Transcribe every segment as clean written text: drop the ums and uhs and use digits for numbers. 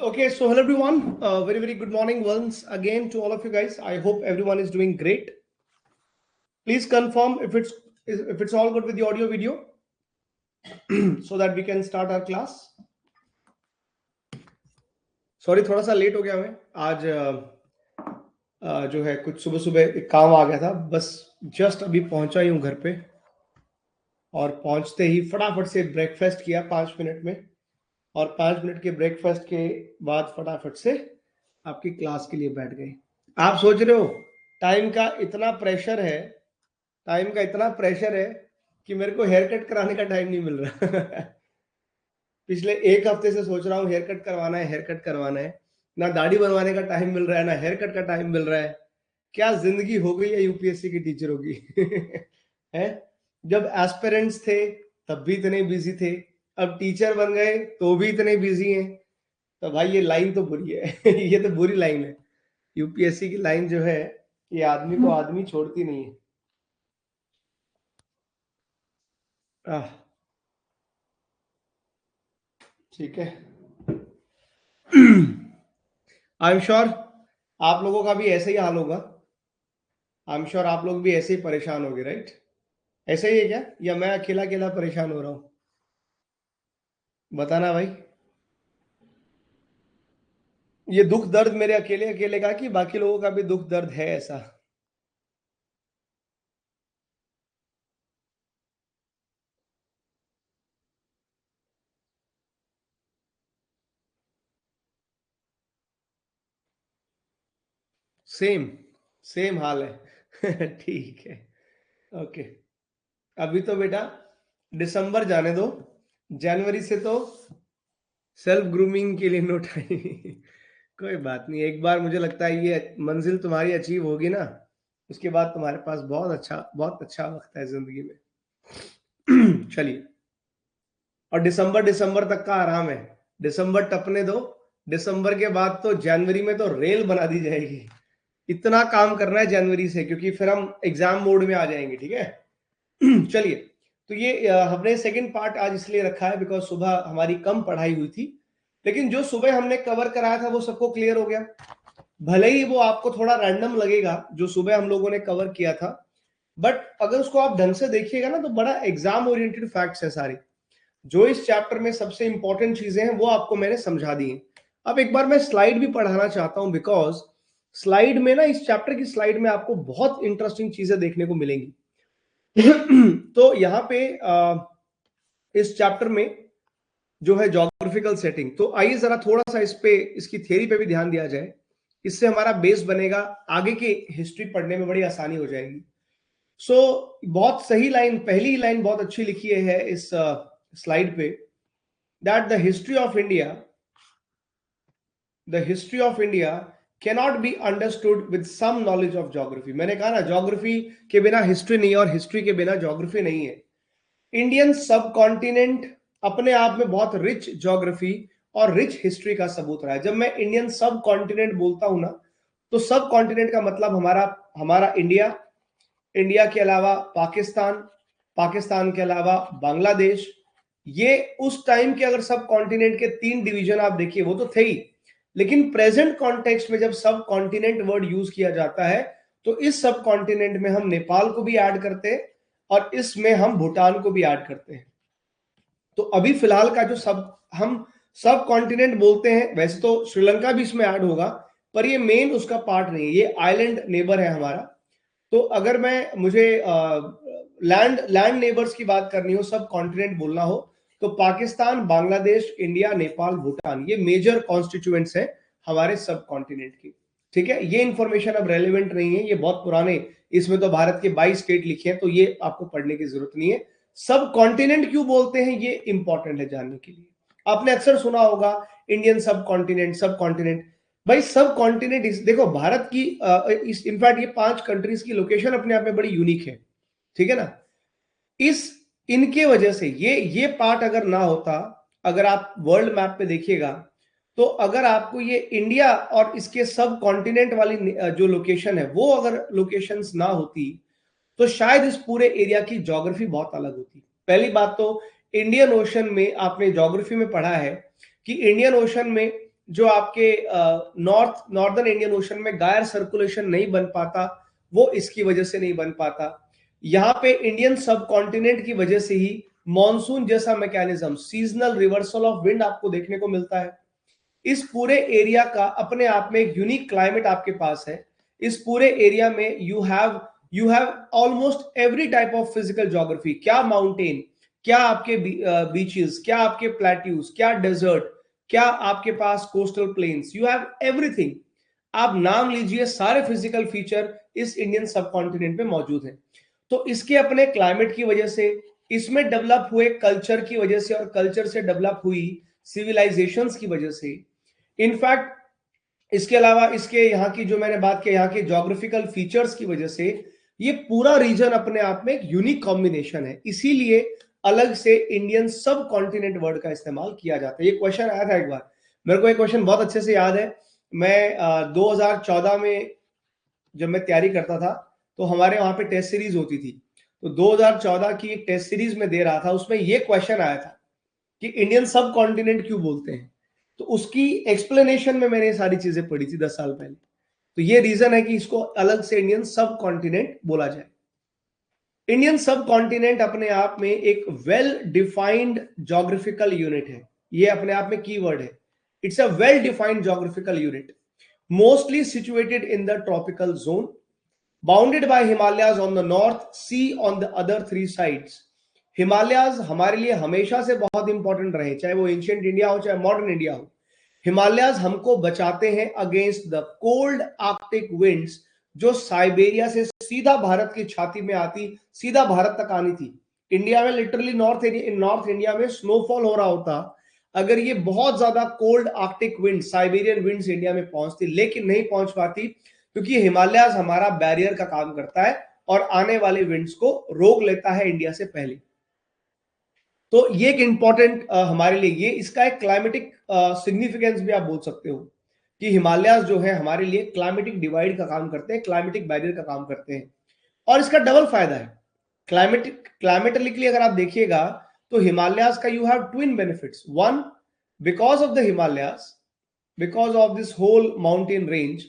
Okay, so hello everyone. Very good morning once again to all of you guys. I hope everyone is doing great. Please confirm if it's all good with the audio video, so that we can start our class. Sorry थोड़ा सा late हो गया हमें आज। जो है कुछ सुबह सुबह एक काम आ गया था, बस जस्ट अभी पहुंचा ही हूँ घर पे, और पहुंचते ही फटाफट से ब्रेकफास्ट किया 5 मिनट में, और 5 मिनट के ब्रेकफास्ट के बाद फटाफट से आपकी क्लास के लिए बैठ गए। आप सोच रहे हो टाइम का इतना प्रेशर है, कि मेरे को हेयर कट कराने का टाइम नहीं मिल रहा। पिछले एक हफ्ते से सोच रहा हूँ हेयर कट करवाना है, ना दाढ़ी बनवाने का टाइम मिल रहा है, ना हेयर कट का टाइम मिल रहा है। क्या जिंदगी हो गई है यूपीएससी की टीचरों की। है, जब एस्पिरेंट्स थे तब भी इतने बिजी थे, अब टीचर बन गए तो भी इतने बिजी हैं। तो भाई ये लाइन तो बुरी है। ये तो बुरी लाइन है। यूपीएससी की लाइन जो है, ये आदमी को आदमी छोड़ती नहीं है। ठीक है। आई एम श्योर आप लोगों का भी ऐसे ही हाल होगा। आई एम श्योर आप लोग भी ऐसे ही परेशान होगे, राइट? ऐसे ही है क्या, या मैं अकेला अकेला परेशान हो रहा हूँ? बताना भाई। ये दुख दर्द मेरे अकेले अकेले का, कि बाकी लोगों का भी दुख दर्द है ऐसा? सेम सेम हाल है। ठीक है, ओके। अभी तो बेटा दिसंबर जाने दो, जनवरी से तो सेल्फ ग्रूमिंग के लिए नो टाइम। कोई बात नहीं, एक बार मुझे लगता है ये मंजिल तुम्हारी अचीव होगी ना, उसके बाद तुम्हारे पास बहुत अच्छा वक्त है जिंदगी में। चलिए, और दिसंबर दिसंबर तक का आराम है। दिसंबर टपने दो, दिसंबर के बाद तो जनवरी में तो रेल बना दी जाएगी। इतना काम करना है जनवरी से, क्योंकि फिर हम एग्जाम मोड में आ जाएंगे। ठीक है। चलिए, तो ये हमने सेकंड पार्ट आज इसलिए रखा है बिकॉज सुबह हमारी कम पढ़ाई हुई थी, लेकिन जो सुबह हमने कवर कराया था वो सबको क्लियर हो गया। भले ही वो आपको थोड़ा रैंडम लगेगा जो सुबह हम लोगों ने कवर किया था, बट अगर उसको आप ढंग से देखिएगा ना तो बड़ा एग्जाम ओरिएंटेड फैक्ट्स है सारे। जो इस चैप्टर में सबसे इंपॉर्टेंट चीजें हैं वो आपको मैंने समझा दी हैं। अब एक बार मैं स्लाइड भी पढ़ाना चाहता हूं, बिकॉज स्लाइड में ना, इस चैप्टर की स्लाइड में आपको बहुत इंटरेस्टिंग चीजें देखने को मिलेंगी। तो यहाँ पे इस चैप्टर में जो है ज्योग्राफिकल सेटिंग, तो आइए जरा थोड़ा सा इस पे, इसकी थ्योरी पे भी ध्यान दिया जाए। इससे हमारा बेस बनेगा, आगे की हिस्ट्री पढ़ने में बड़ी आसानी हो जाएगी। बहुत सही लाइन, पहली लाइन बहुत अच्छी लिखी है इस स्लाइड पे, that the history of India cannot be understood with some knowledge of geography. मैंने कहा ना, ज्योग्राफी के बिना हिस्ट्री नहीं है और हिस्ट्री के बिना ज्योग्राफी नहीं है। इंडियन सब कॉन्टिनेंट अपने आप में बहुत रिच ज्योग्राफी और रिच हिस्ट्री का सबूत रहा है। जब मैं इंडियन सब कॉन्टिनेंट बोलता हूं ना, तो सब कॉन्टिनेंट का मतलब हमारा हमारा इंडिया, इंडिया के अलावा पाकिस्तान, पाकिस्तान के अलावा बांग्लादेश। ये उस टाइम के अगर सब कॉन्टिनेंट के 3 डिवीजन आप देखिए वो तो थे ही, लेकिन प्रेजेंट कॉन्टेक्स्ट में जब सब कॉन्टिनेंट वर्ड यूज किया जाता है तो इस सब कॉन्टिनेंट में हम नेपाल को भी ऐड करते हैं और इसमें हम भूटान को भी ऐड करते हैं। तो अभी फिलहाल का जो हम सब कॉन्टिनेंट बोलते हैं, वैसे तो श्रीलंका भी इसमें ऐड होगा, पर ये मेन उसका पार्ट नहीं है, ये आइलैंड नेबर है हमारा। तो अगर मुझे लैंड लैंड नेबर्स की बात करनी हो, सब कॉन्टिनेंट बोलना हो, तो पाकिस्तान, बांग्लादेश, इंडिया, नेपाल, भूटान, ये मेजर कॉन्स्टिट्यूएंट्स हैं हमारे सब कॉन्टिनेंट की। ठीक है, ये इंफॉर्मेशन अब रेलिवेंट नहीं है, ये बहुत पुराने, इसमें तो भारत के 22 स्टेट लिखे हैं, तो ये आपको पढ़ने की जरूरत नहीं है। सब कॉन्टिनेंट क्यों बोलते हैं ये इंपॉर्टेंट है जानने के लिए। आपने अक्सर सुना होगा इंडियन सब कॉन्टिनेंट। भाई सब कॉन्टिनेंट देखो भारत की इनफैक्ट ये 5 कंट्रीज की लोकेशन अपने आप में बड़ी यूनिक है, ठीक है ना। इस इनके वजह से ये पार्ट अगर ना होता, अगर आप वर्ल्ड मैप पे देखिएगा, तो अगर आपको ये इंडिया और इसके सब कॉन्टिनेंट वाली जो लोकेशन है वो अगर लोकेशंस ना होती, तो शायद इस पूरे एरिया की ज्योग्राफी बहुत अलग होती। पहली बात तो इंडियन ओशन में आपने ज्योग्राफी में पढ़ा है कि इंडियन ओशन में जो आपके नॉर्दर्न इंडियन ओशन में गायर सर्कुलेशन नहीं बन पाता, वो इसकी वजह से नहीं बन पाता। यहाँ पे इंडियन सब कॉन्टिनेंट की वजह से ही मॉनसून जैसा mechanism, seasonal reversal of wind आपको देखने को मिलता है। इस पूरे एरिया का अपने आप में एक यूनिक क्लाइमेट आपके पास है। इस पूरे एरिया में you have almost every type of physical geography. क्या माउंटेन, क्या आपके बीचेस, क्या आपके प्लेट्यूज, क्या डेजर्ट, क्या आपके पास coastal plains, you have everything. आप नाम लीजिए, सारे फिजिकल फीचर इस इंडियन सब कॉन्टिनेंट में मौजूद हैं। तो इसके अपने क्लाइमेट की वजह से, इसमें डेवलप हुए कल्चर की वजह से, और कल्चर से डेवलप हुई सिविलाइजेशंस की वजह से, इनफैक्ट इसके अलावा इसके यहाँ की जो मैंने बात की यहाँ के ज्योग्राफिकल फीचर्स की वजह से, ये पूरा रीजन अपने आप में एक यूनिक कॉम्बिनेशन है। इसीलिए अलग से इंडियन सब कॉन्टिनेंट वर्ड का इस्तेमाल किया जाता है। ये क्वेश्चन आया था एक बार, मेरे को एक क्वेश्चन बहुत अच्छे से याद है। मैं 2014 में जब मैं तैयारी करता था, तो हमारे वहां पे टेस्ट सीरीज होती थी। तो 2014 की एक टेस्ट सीरीज में दे रहा था, उसमें ये क्वेश्चन आया था कि इंडियन सब कॉन्टिनेंट क्यों बोलते हैं। तो उसकी एक्सप्लेनेशन में मैंने सारी चीजें पढ़ी थी 10 साल पहले। तो ये रीजन है कि इसको अलग से इंडियन सब कॉन्टिनेंट बोला जाए। इंडियन सब कॉन्टिनेंट अपने आप में एक वेल डिफाइंड ज्योग्राफिकल यूनिट है। ये अपने आप में कीवर्ड है, it's a well defined geographical unit, mostly situated in the tropical zone, bounded by Himalayas on the north, sea on the other 3 sides. Himalayas हमारे लिए हमेशा से बहुत इंपॉर्टेंट रहे, चाहे वो एंशिएंट इंडिया हो चाहे मॉडर्न इंडिया हो। हिमालयाज हमको बचाते हैं against the cold Arctic winds, जो साइबेरिया से सीधा भारत की छाती में आती, सीधा भारत तक आनी थी। इंडिया में लिटरली नॉर्थ इंडिया में स्नोफॉल हो रहा होता अगर ये बहुत ज्यादा cold Arctic wind, Siberian winds India में पहुंचती, लेकिन नहीं पहुंच पाती क्योंकि हिमालयाज हमारा बैरियर का काम करता है और आने वाले विंड्स को रोक लेता है इंडिया से पहले। तो ये एक इंपॉर्टेंट हमारे लिए, ये इसका एक क्लाइमेटिक सिग्निफिकेंस भी आप बोल सकते हो कि हिमालयाज जो है हमारे लिए क्लाइमेटिक डिवाइड का काम करते हैं, क्लाइमेटिक बैरियर का काम करते हैं। और इसका डबल फायदा है क्लाइमेटिकली अगर आप देखिएगा, तो हिमालयाज का you have twin benefits. One, because of the Himalayas, because of this whole mountain range,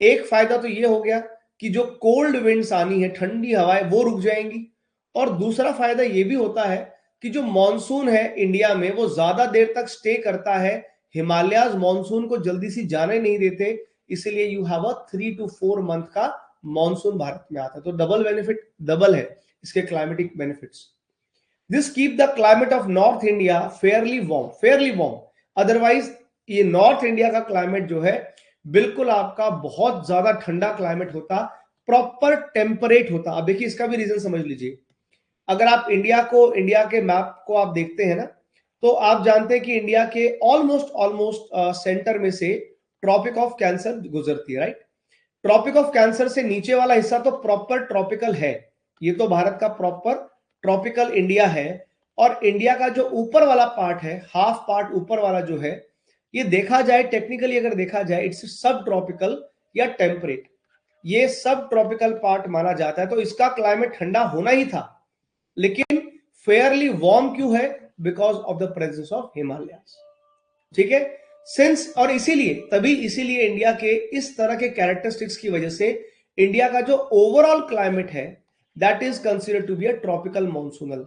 एक फायदा तो ये हो गया कि जो कोल्ड विंड्स आनी है, ठंडी हवाएं, वो रुक जाएंगी। और दूसरा फायदा ये भी होता है कि जो मॉनसून है इंडिया में वो ज्यादा देर तक स्टे करता है। हिमालयाज मॉनसून को जल्दी से जाने नहीं देते, इसलिए you have a 3 to 4 month का मॉनसून भारत में आता है। तो डबल बेनिफिट, डबल है इसके climatic benefits. This keep the climate of north India Fairlie warm. Otherwise ये नॉर्थ इंडिया का क्लाइमेट जो है बिल्कुल आपका बहुत ज्यादा ठंडा क्लाइमेट होता, प्रॉपर टेम्परेट होता। अब देखिए इसका भी रीजन समझ लीजिए। अगर आप इंडिया के मैप को आप देखते हैं ना, तो आप जानते हैं कि इंडिया के ऑलमोस्ट सेंटर में से ट्रॉपिक ऑफ कैंसर गुजरती है, राइट। ट्रॉपिक ऑफ कैंसर से नीचे वाला हिस्सा तो प्रॉपर ट्रॉपिकल है, ये तो भारत का प्रॉपर ट्रॉपिकल इंडिया है। और इंडिया का जो ऊपर वाला पार्ट है, हाफ पार्ट ऊपर वाला जो है, ये देखा जाए टेक्निकली, अगर देखा जाए इट्स सब ट्रॉपिकल या टेम्परेट। ये सब ट्रॉपिकल पार्ट माना जाता है, तो इसका क्लाइमेट ठंडा होना ही था, लेकिन फेयरली वार्म क्यों है? Because of the presence of Himalayas, ठीक है। सिंस और इसीलिए इंडिया के इस तरह के कैरेक्टरिस्टिक्स की वजह से इंडिया का जो ओवरऑल क्लाइमेट है that is considered to be a tropical monsoonal.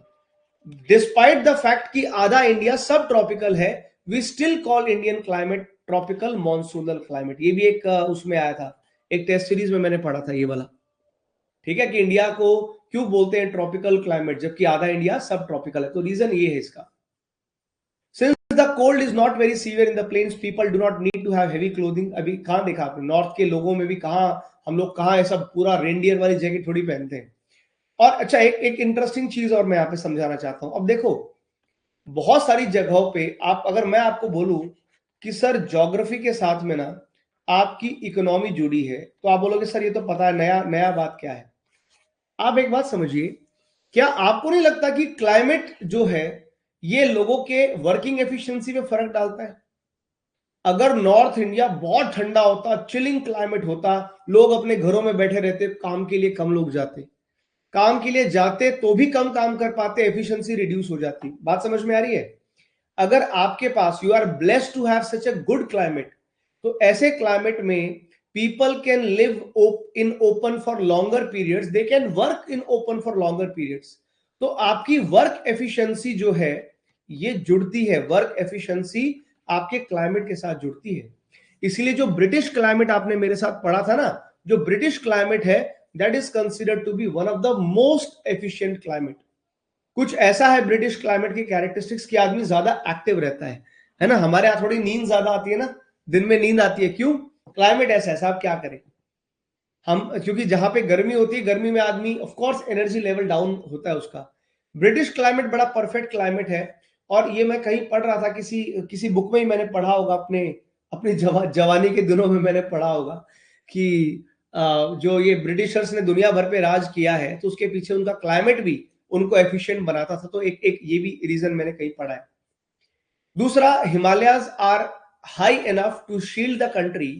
Despite the fact कि आधा इंडिया सब ट्रॉपिकल है, we still call Indian climate tropical monsoonal climate. ये भी एक उसमें आया था, एक टेस्ट सीरीज में मैंने पढ़ा था ये वाला, ठीक है, कि इंडिया को क्यों बोलते हैं ट्रॉपिकल क्लाइमेट जबकि आधा इंडिया सब ट्रॉपिकल है। तो रीजन ये है इसका। Since the cold is not very severe in the plains, people do not need to have heavy clothing। अभी कहाँ देखा आपने नॉर्थ के लोगों में भी, कहाँ हम लोग कहाँ ऐसा पूरा रेनडियर वाली जैकेट थोड़ी पहनते हैं। और अच्छा एक इंटरेस्टिंग चीज और मैं यहाँ पे समझाना चाहता हूँ। अब देखो बहुत सारी जगहों पे आप, अगर मैं आपको बोलूं कि सर ज्योग्राफी के साथ में ना आपकी इकोनॉमी जुड़ी है, तो आप बोलोगे सर ये तो पता है, नया नया बात क्या है। आप एक बात समझिए, क्या आपको नहीं लगता कि क्लाइमेट जो है ये लोगों के वर्किंग एफिशिएंसी में फर्क डालता है? अगर नॉर्थ इंडिया बहुत ठंडा होता, चिलिंग क्लाइमेट होता, लोग अपने घरों में बैठे रहते, काम के लिए कम लोग जाते, काम के लिए जाते तो भी कम काम कर पाते, एफिशिएंसी रिड्यूस हो जाती। बात समझ में आ रही है? अगर आपके पास, you are blessed to have such a good climate, तो ऐसे क्लाइमेट में people can live in open for longer periods, they can work in open for longer periods. तो आपकी वर्क एफिशिएंसी जो है ये जुड़ती है, वर्क एफिशिएंसी आपके क्लाइमेट के साथ जुड़ती है। इसलिए जो ब्रिटिश क्लाइमेट आपने मेरे साथ पढ़ा था ना, जो ब्रिटिश क्लाइमेट है, that is considered to be one of the most efficient climate. कुछ ऐसा है ब्रिटिश क्लाइमेट की कैरेक्टरिस्टिक्स कि आदमी ज्यादा एक्टिव रहता है ना। हमारे यहाँ थोड़ी नींद ज्यादा आती है ना, दिन में नींद आती है, क्यों? क्लाइमेट ऐसा है साहब, क्या करें हम, क्योंकि जहां पे गर्मी होती है, गर्मी में आदमी of course energy level down होता है उसका। ब्रिटिश क्लाइमेट बड़ा परफेक्ट क्लाइमेट है। और ये मैं कहीं पढ़ रहा था, किसी किसी बुक में ही मैंने पढ़ा होगा, अपने अपनी जवानी के दिनों में मैंने पढ़ा होगा कि जो ये ब्रिटिशर्स ने दुनिया भर पे राज किया है, तो उसके पीछे उनका क्लाइमेट भी उनको एफिशिएंट बनाता था। तो एक एक ये भी रीजन मैंने कहीं पढ़ा है। दूसरा, Himalayas are high enough to shield the country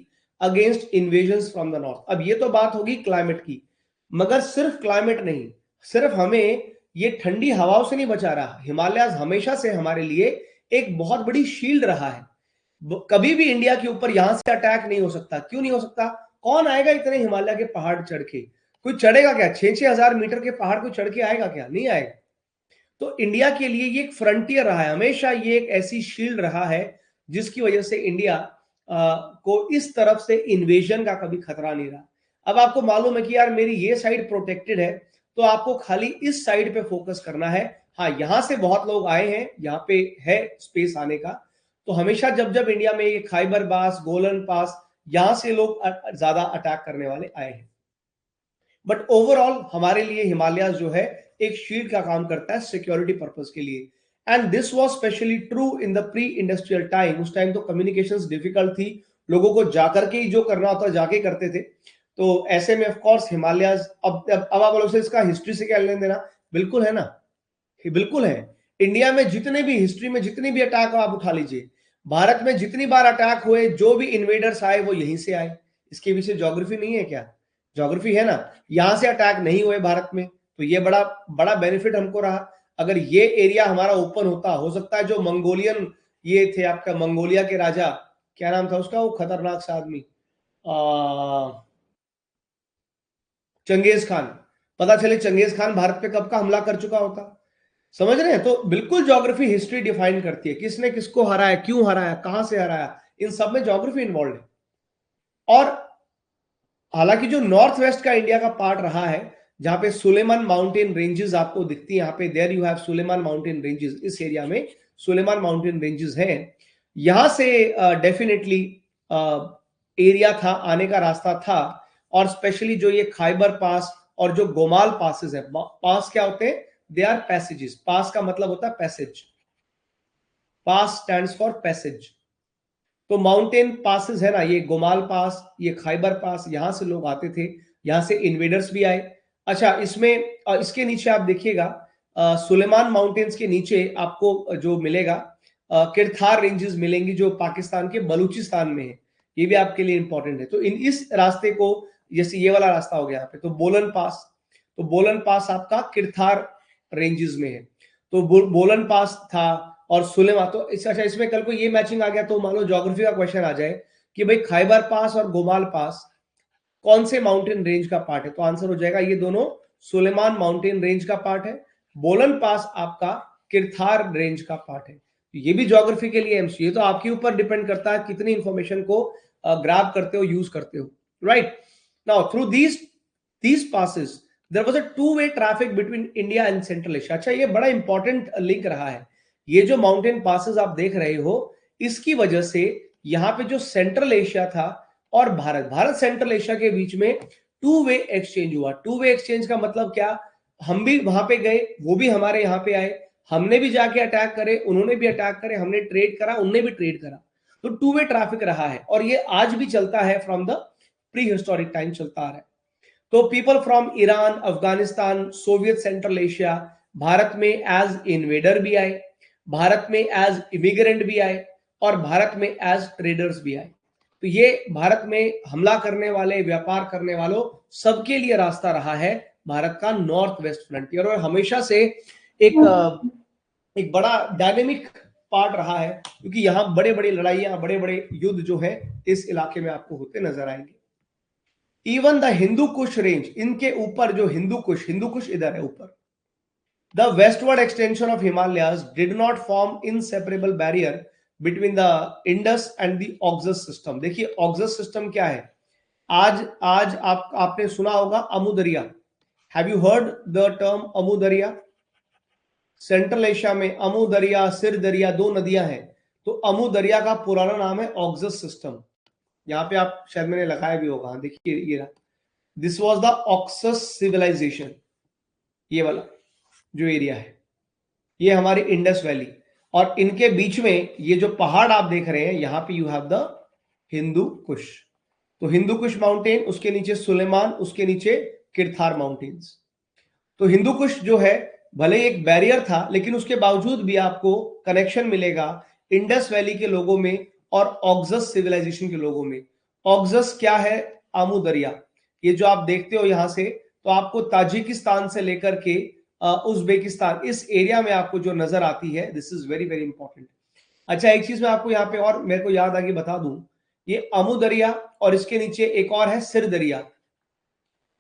against invasion from the north. अब ये तो बात होगी क्लाइमेट की, मगर सिर्फ क्लाइमेट नहीं, सिर्फ हमें ये ठंडी हवाओं से नहीं बचा रहा, हिमालयाज हमेशा से हमारे लिए एक बहुत बड़ी शील्ड रहा है। कभी भी इंडिया के ऊपर यहां से अटैक नहीं हो सकता। क्यों नहीं हो सकता? कौन आएगा इतने हिमालय के पहाड़ चढ़ के? कोई चढ़ेगा क्या? 6-6 हजार मीटर के पहाड़ कोई चढ़ के आएगा क्या? नहीं आएगा। तो इंडिया के लिए ये एक फ्रंटियर रहा है, हमेशा ये एक ऐसी शील्ड रहा है जिसकी वजह से इंडिया को इस तरफ से इन्वेजन का कभी खतरा नहीं रहा। अब आपको मालूम है कि यार मेरी ये साइड प्रोटेक्टेड है, तो आपको खाली इस साइड पे फोकस करना है। हाँ, यहां से बहुत लोग आए हैं, यहाँ पे है स्पेस आने का। तो हमेशा जब जब इंडिया में ये खाइबर पास, गोलन पास, यहां से लोग ज्यादा अटैक करने वाले आए हैं। बट ओवरऑल हमारे लिए हिमालय जो है एक शील्ड का काम करता है सिक्योरिटी पर्पस के लिए। And this was specially true in the pre industrial time. उस टाइम तो कम्युनिकेशंस डिफिकल्ट थी, लोगों को जाकर के ही जो करना होता जाके करते थे। तो ऐसे में ऑफ कोर्स हिमालयाज, अब आप लोग से इसका हिस्ट्री से क्या लेना देना? बिल्कुल है ना, बिल्कुल है। इंडिया में जितने भी हिस्ट्री में जितने भी अटैक आप उठा लीजिए, भारत में जितनी बार अटैक हुए, जो भी इन्वेडर्स आए वो यहीं से आए। इसके पीछे ज्योग्राफी नहीं है क्या? ज्योग्राफी है ना। यहां से अटैक नहीं हुए भारत में, तो ये बड़ा बड़ा बेनिफिट हमको रहा। अगर ये एरिया हमारा ओपन होता, हो सकता है जो मंगोलियन ये थे, आपका मंगोलिया के राजा, क्या नाम था उसका, वो खतरनाक सा आदमी, चंगेज खान, पता चले चंगेज खान भारत पे कब का हमला कर चुका होता। समझ रहे हैं? तो बिल्कुल ज्योग्राफी हिस्ट्री डिफाइन करती है, किसने किसको हराया, क्यों हराया, कहां से हराया, इन सब में ज्योग्राफी इन्वॉल्व है। और हालांकि जो नॉर्थ वेस्ट का इंडिया का पार्ट रहा है, जहां पे सुलेमान माउंटेन रेंजेस आपको दिखती है, यहाँ पे there you have Sulaiman mountain ranges, इस एरिया में सुलेमान माउंटेन रेंजेस हैं। यहां से डेफिनेटली एरिया था, आने का रास्ता था। और स्पेशली जो ये खाइबर पास और जो गोमाल पासेस है, पास क्या होते हैं? They are passages. पास का मतलब होता है passage, pass stands for passage. तो माउंटेन पासेस है ना, ये गोमाल पास, ये खाइबर पास, यहां से लोग आते थे, यहां से इन्वेडर्स भी आए। अच्छा, इसमें इसके नीचे आप देखिएगा, सुलेमान माउंटेन्स के नीचे आपको जो मिलेगा, किरथार रेंजेस मिलेंगी, जो पाकिस्तान के बलूचिस्तान में है। ये भी आपके लिए इंपॉर्टेंट है। तो इस रास्ते को, जैसे ये वाला रास्ता हो गया यहाँ पे, तो बोलन पास, तो बोलन पास आपका किरथार रेंजेस में है। तो बोलन पास था और सुलेमान। तो अच्छा, इसमें कल को ये मैचिंग आ गया तो मान लो ज्योग्राफी का क्वेश्चन आ जाए कि भाई खाइबर पास और गोमाल पास कौन से माउंटेन रेंज का पार्ट है, तो आंसर हो जाएगा ये दोनों सुलेमान माउंटेन रेंज का पार्ट है। बोलन पास आपका किरथार रेंज का पार्ट है। ये भी ज्योग्राफी के लिए एमसीक्यू, ये तो आपके ऊपर डिपेंड करता है कितनी इंफॉर्मेशन को ग्रैब करते हो, यूज करते हो, right. Now through these passes there was a two way traffic between India and Central Asia. अच्छा, ये बड़ा इंपॉर्टेंट लिंक रहा है। ये जो माउंटेन पासेस आप देख रहे हो, इसकी वजह से यहाँ पे जो सेंट्रल एशिया था और भारत सेंट्रल एशिया के बीच में टू वे एक्सचेंज हुआ। टू वे एक्सचेंज का मतलब क्या? हम भी वहां पे गए, वो भी हमारे यहाँ पे आए, हमने भी जाके अटैक करे, उन्होंने भी अटैक करे, हमने ट्रेड करा, उनने भी ट्रेड करा। तो टू वे ट्रैफिक रहा है और ये आज भी चलता है, from the pre historic time चलता आ रहा है। तो people from Iran, Afghanistan, Soviet central Asia Bharat में एज इन्वेडर भी आए, भारत में एज इमिग्रेंट भी आए और भारत में एज ट्रेडर्स भी आए। तो ये भारत में हमला करने वाले, व्यापार करने वालों सबके लिए रास्ता रहा है भारत का नॉर्थ वेस्ट फ्रंटियर, और हमेशा से एक बड़ा डायनेमिक पार्ट रहा है, क्योंकि यहां बड़े बड़े लड़ाइयां, बड़े बड़े युद्ध जो है इस इलाके में आपको होते नजर आएंगे। Even the Hindu Kush range, इनके ऊपर जो हिंदू कुश इधर है ऊपर, the westward extension of Himalayas did not form inseparable barrier between the Indus and the Oxus system. देखिए ऑक्सस सिस्टम क्या है, आज आज आपने सुना होगा Amu Darya. Have you heard the term Amu Darya? Central Asia में अमू दरिया, सिर दरिया, दो नदियां हैं। तो अमू दरिया का पुराना नाम है ऑक्सस सिस्टम। यहाँ पे आप शायद मैंने लगाया भी होगा, देखिए ये रहा, this was the Oxus civilisation. ये वाला जो एरिया है ये हमारी इंडस वैली, और इनके बीच में ये जो पहाड़ आप देख रहे हैं, यहां पे यू हैव द हिंदू कुश। तो हिंदू कुश माउंटेन, उसके नीचे सुलेमान, उसके नीचे किरथार माउंटेन्स। तो हिंदू कुश जो है भले एक बैरियर था, लेकिन उसके बावजूद भी आपको कनेक्शन मिलेगा इंडस वैली के लोगों में और ऑक्सस सिविलाइजेशन के लोगों में। ऑक्सस क्या है? आमू दरिया। ये जो आप देखते हो यहां से, तो आपको ताजिकिस्तान से लेकर के उज्बेकिस्तान, इस एरिया में आपको जो नजर आती है, this is very very important. अच्छा, एक चीज मैं आपको यहाँ पे और मेरे को याद आगे बता दूं, ये अमू दरिया और इसके नीचे एक और है सिर दरिया।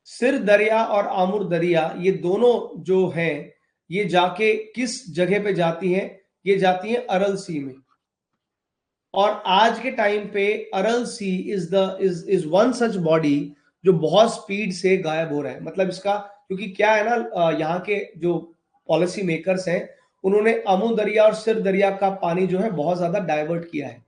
सिर दरिया और आमुर दरिया, ये दोनों जो हैं, ये जाके किस जगह पे जाती हैं? ये जाती हैं अरल सी में। और आज के टाइम पे अरल सी इज वन सच बॉडी जो बहुत स्पीड से गायब हो रहा है। मतलब इसका, क्योंकि क्या है ना, यहाँ के जो पॉलिसी मेकर्स हैं, उन्होंने अमू दरिया और सिर दरिया का पानी जो है बहुत ज्यादा डाइवर्ट किया है,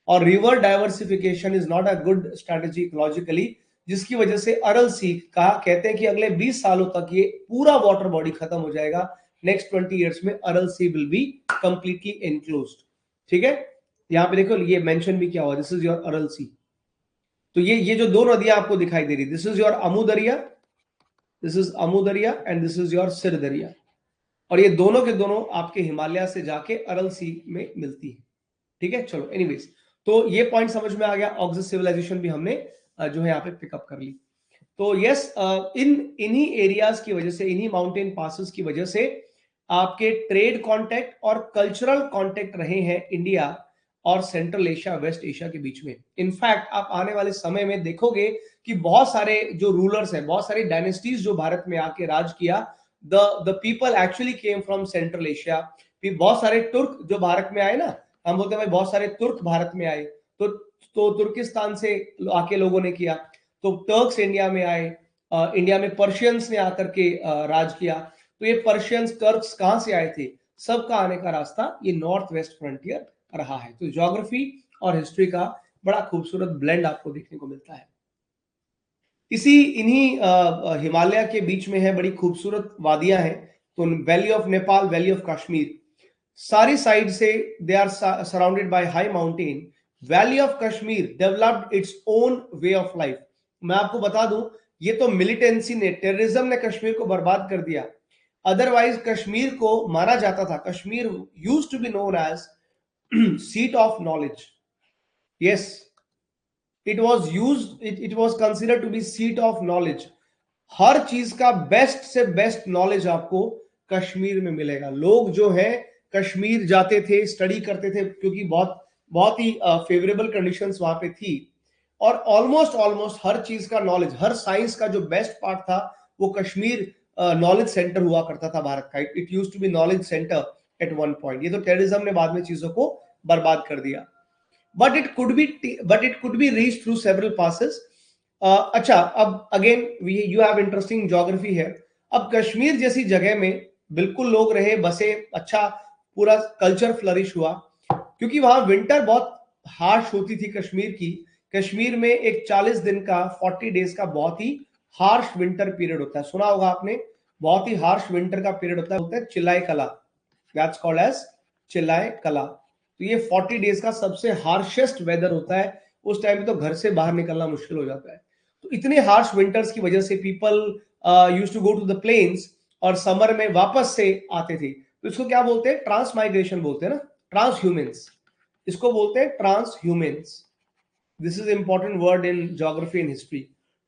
और river diversification is not a good strategy ecologically, जिसकी वजह से अरल सी का कहते हैं कि अगले 20 सालों तक ये पूरा वाटर बॉडी खत्म हो जाएगा। नेक्स्ट 20 इयर्स में अरल सी विल बी कंप्लीटली एनक्लोज्ड। ठीक है, यहाँ पे देखो ये मेंशन भी क्या हुआ, दिस इज योर अरल सी। तो ये जो दो नदियां आपको दिखाई दे रही, दिस इज योर अमू दरिया, दिस इज अमू दरिया एंड दिस इज योर सिर दरिया, और ये दोनों के दोनों आपके हिमालय से जाके अरल सी में मिलती है। ठीक है, चलो एनीवेज, तो ये पॉइंट समझ में आ गया। ऑक्सस सिविलाइजेशन भी हमने जो है यहाँ पे पिकअप कर ली। तो यस, इन्हीं एरियाज की वजह से, इन्हीं माउंटेन पासेस की वजह से आपके ट्रेड कांटेक्ट और कल्चरल कांटेक्ट रहे हैं इंडिया और सेंट्रल एशिया, वेस्ट एशिया के बीच में। इनफैक्ट आप आने वाले समय में देखोगे कि बहुत सारे जो रूलर्स हैं, बहुत सारी डायनेस्टीज जो भारत में आके राज किया, the people actually came from central Asia. बहुत सारे तुर्क जो भारत में आए ना, हम बोलते हैं भाई बहुत सारे तुर्क भारत में आए, तो तुर्किस्तान से आके लोगों ने किया, तो टर्क्स इंडिया में आए, इंडिया में पर्शियंस ने आकर के राज किया। तो ये पर्शियंस, टर्क्स कहां से आए थे? सबका आने का रास्ता ये नॉर्थ वेस्ट फ्रंटियर रहा है। तो ज्योग्राफी और हिस्ट्री का बड़ा खूबसूरत ब्लेंड आपको देखने को मिलता है। इन्हीं हिमालय के बीच में है बड़ी खूबसूरत वादियां हैं, तो valley of Nepal, valley of Kashmir, सारी साइड से they are surrounded by high mountain. Valley of Kashmir developed its own way of life. मैं आपको बता दूं, ये तो मिलिटेंसी ने, टेररिज्म ने कश्मीर को बर्बाद कर दिया। अदरवाइज कश्मीर को माना जाता था, Kashmir used to be known as seat of knowledge. Yes, it was used, it was considered to be seat of knowledge. हर चीज का बेस्ट से बेस्ट नॉलेज आपको कश्मीर में मिलेगा। लोग जो है कश्मीर जाते थे, स्टडी करते थे, क्योंकि बहुत बहुत ही फेवरेबल कंडीशंस वहां पे थी, और ऑलमोस्ट हर चीज का नॉलेज, हर साइंस का जो बेस्ट पार्ट था, वो कश्मीर नॉलेज सेंटर हुआ करता था भारत का। It used to be knowledge centre at one point. ये तो टेररिज्म ने बाद में चीजों को बर्बाद कर दिया, but it could be reach through several passes. अच्छा, अब again you have interesting geography है। अब कश्मीर जैसी जगह में बिल्कुल लोग रहे, बसे, अच्छा पूरा कल्चर फ्लरिश हुआ, क्योंकि वहां विंटर बहुत हार्श होती थी कश्मीर की। कश्मीर में एक 40 दिन का, 40 डेज का बहुत ही हार्श विंटर पीरियड होता है, सुना होगा आपने, बहुत ही हार्श विंटर का पीरियड होता है चिलाई कला। दैट्स कॉल्ड एज चिल्लाए कला। तो ये 40 डेज का सबसे हार्शेस्ट वेदर होता है, उस टाइम पे तो घर से बाहर निकलना मुश्किल हो जाता है। तो इतने हार्श विंटर्स की वजह से people used to go to the plains और समर में वापस से आते थे। तो इसको क्या बोलते हैं? ट्रांस माइग्रेशन बोलते हैं ना, ट्रांस ह्यूमन्स, इसको बोलते हैं transhumance. This is important word in geography and history.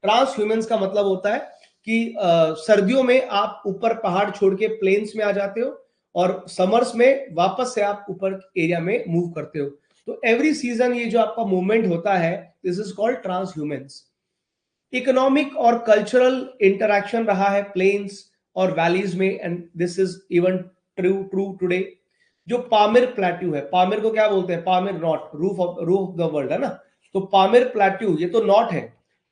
Transhumance का मतलब होता है कि सर्दियों में आप ऊपर पहाड़ छोड़ के प्लेन्स में आ जाते हो और समर्स में वापस से आप ऊपर एरिया में मूव करते हो। तो एवरी सीजन ये जो आपका मूवमेंट होता है, this is called transhumance. Economic और कल्चरल इंटरैक्शन रहा है प्लेन्स और वैलीज में, and this is even true today. जो पामिर प्लेट्यू है, पामिर को क्या बोलते हैं? Pamir knot, roof of the world है ना। तो पामिर प्लेट्यू ये तो नॉट है,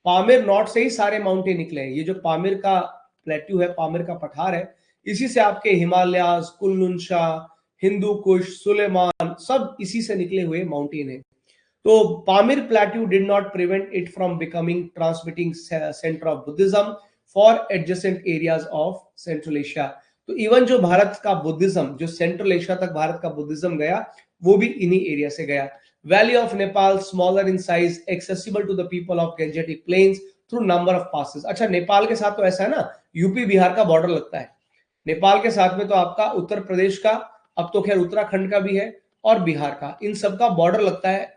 पामिर नॉट से ही सारे माउंटेन निकले हैं। ये जो पामिर का प्लेट्यू है, पामिर का पठार है, इसी से आपके हिमालयाज, कुल्लुन शाह, हिंदू कुश, सुलेमान, सब इसी से निकले हुए माउंटेन है। तो Pamir plateau did not prevent it from becoming transmitting centre of Buddhism for adjacent areas of central Asia. तो इवन जो भारत का बुद्धिज्म, जो सेंट्रल एशिया तक भारत का बुद्धिज्म गया, वो भी इन्हीं एरिया से गया। Valley of Nepal smaller in size, accessible to the people of Gangetic plains through number of passes. अच्छा, नेपाल के साथ तो ऐसा है ना, यूपी बिहार का बॉर्डर लगता है। नेपाल के साथ में तो आपका उत्तर प्रदेश का, अब तो खैर उत्तराखंड का भी है, और बिहार का, इन सब का बॉर्डर लगता है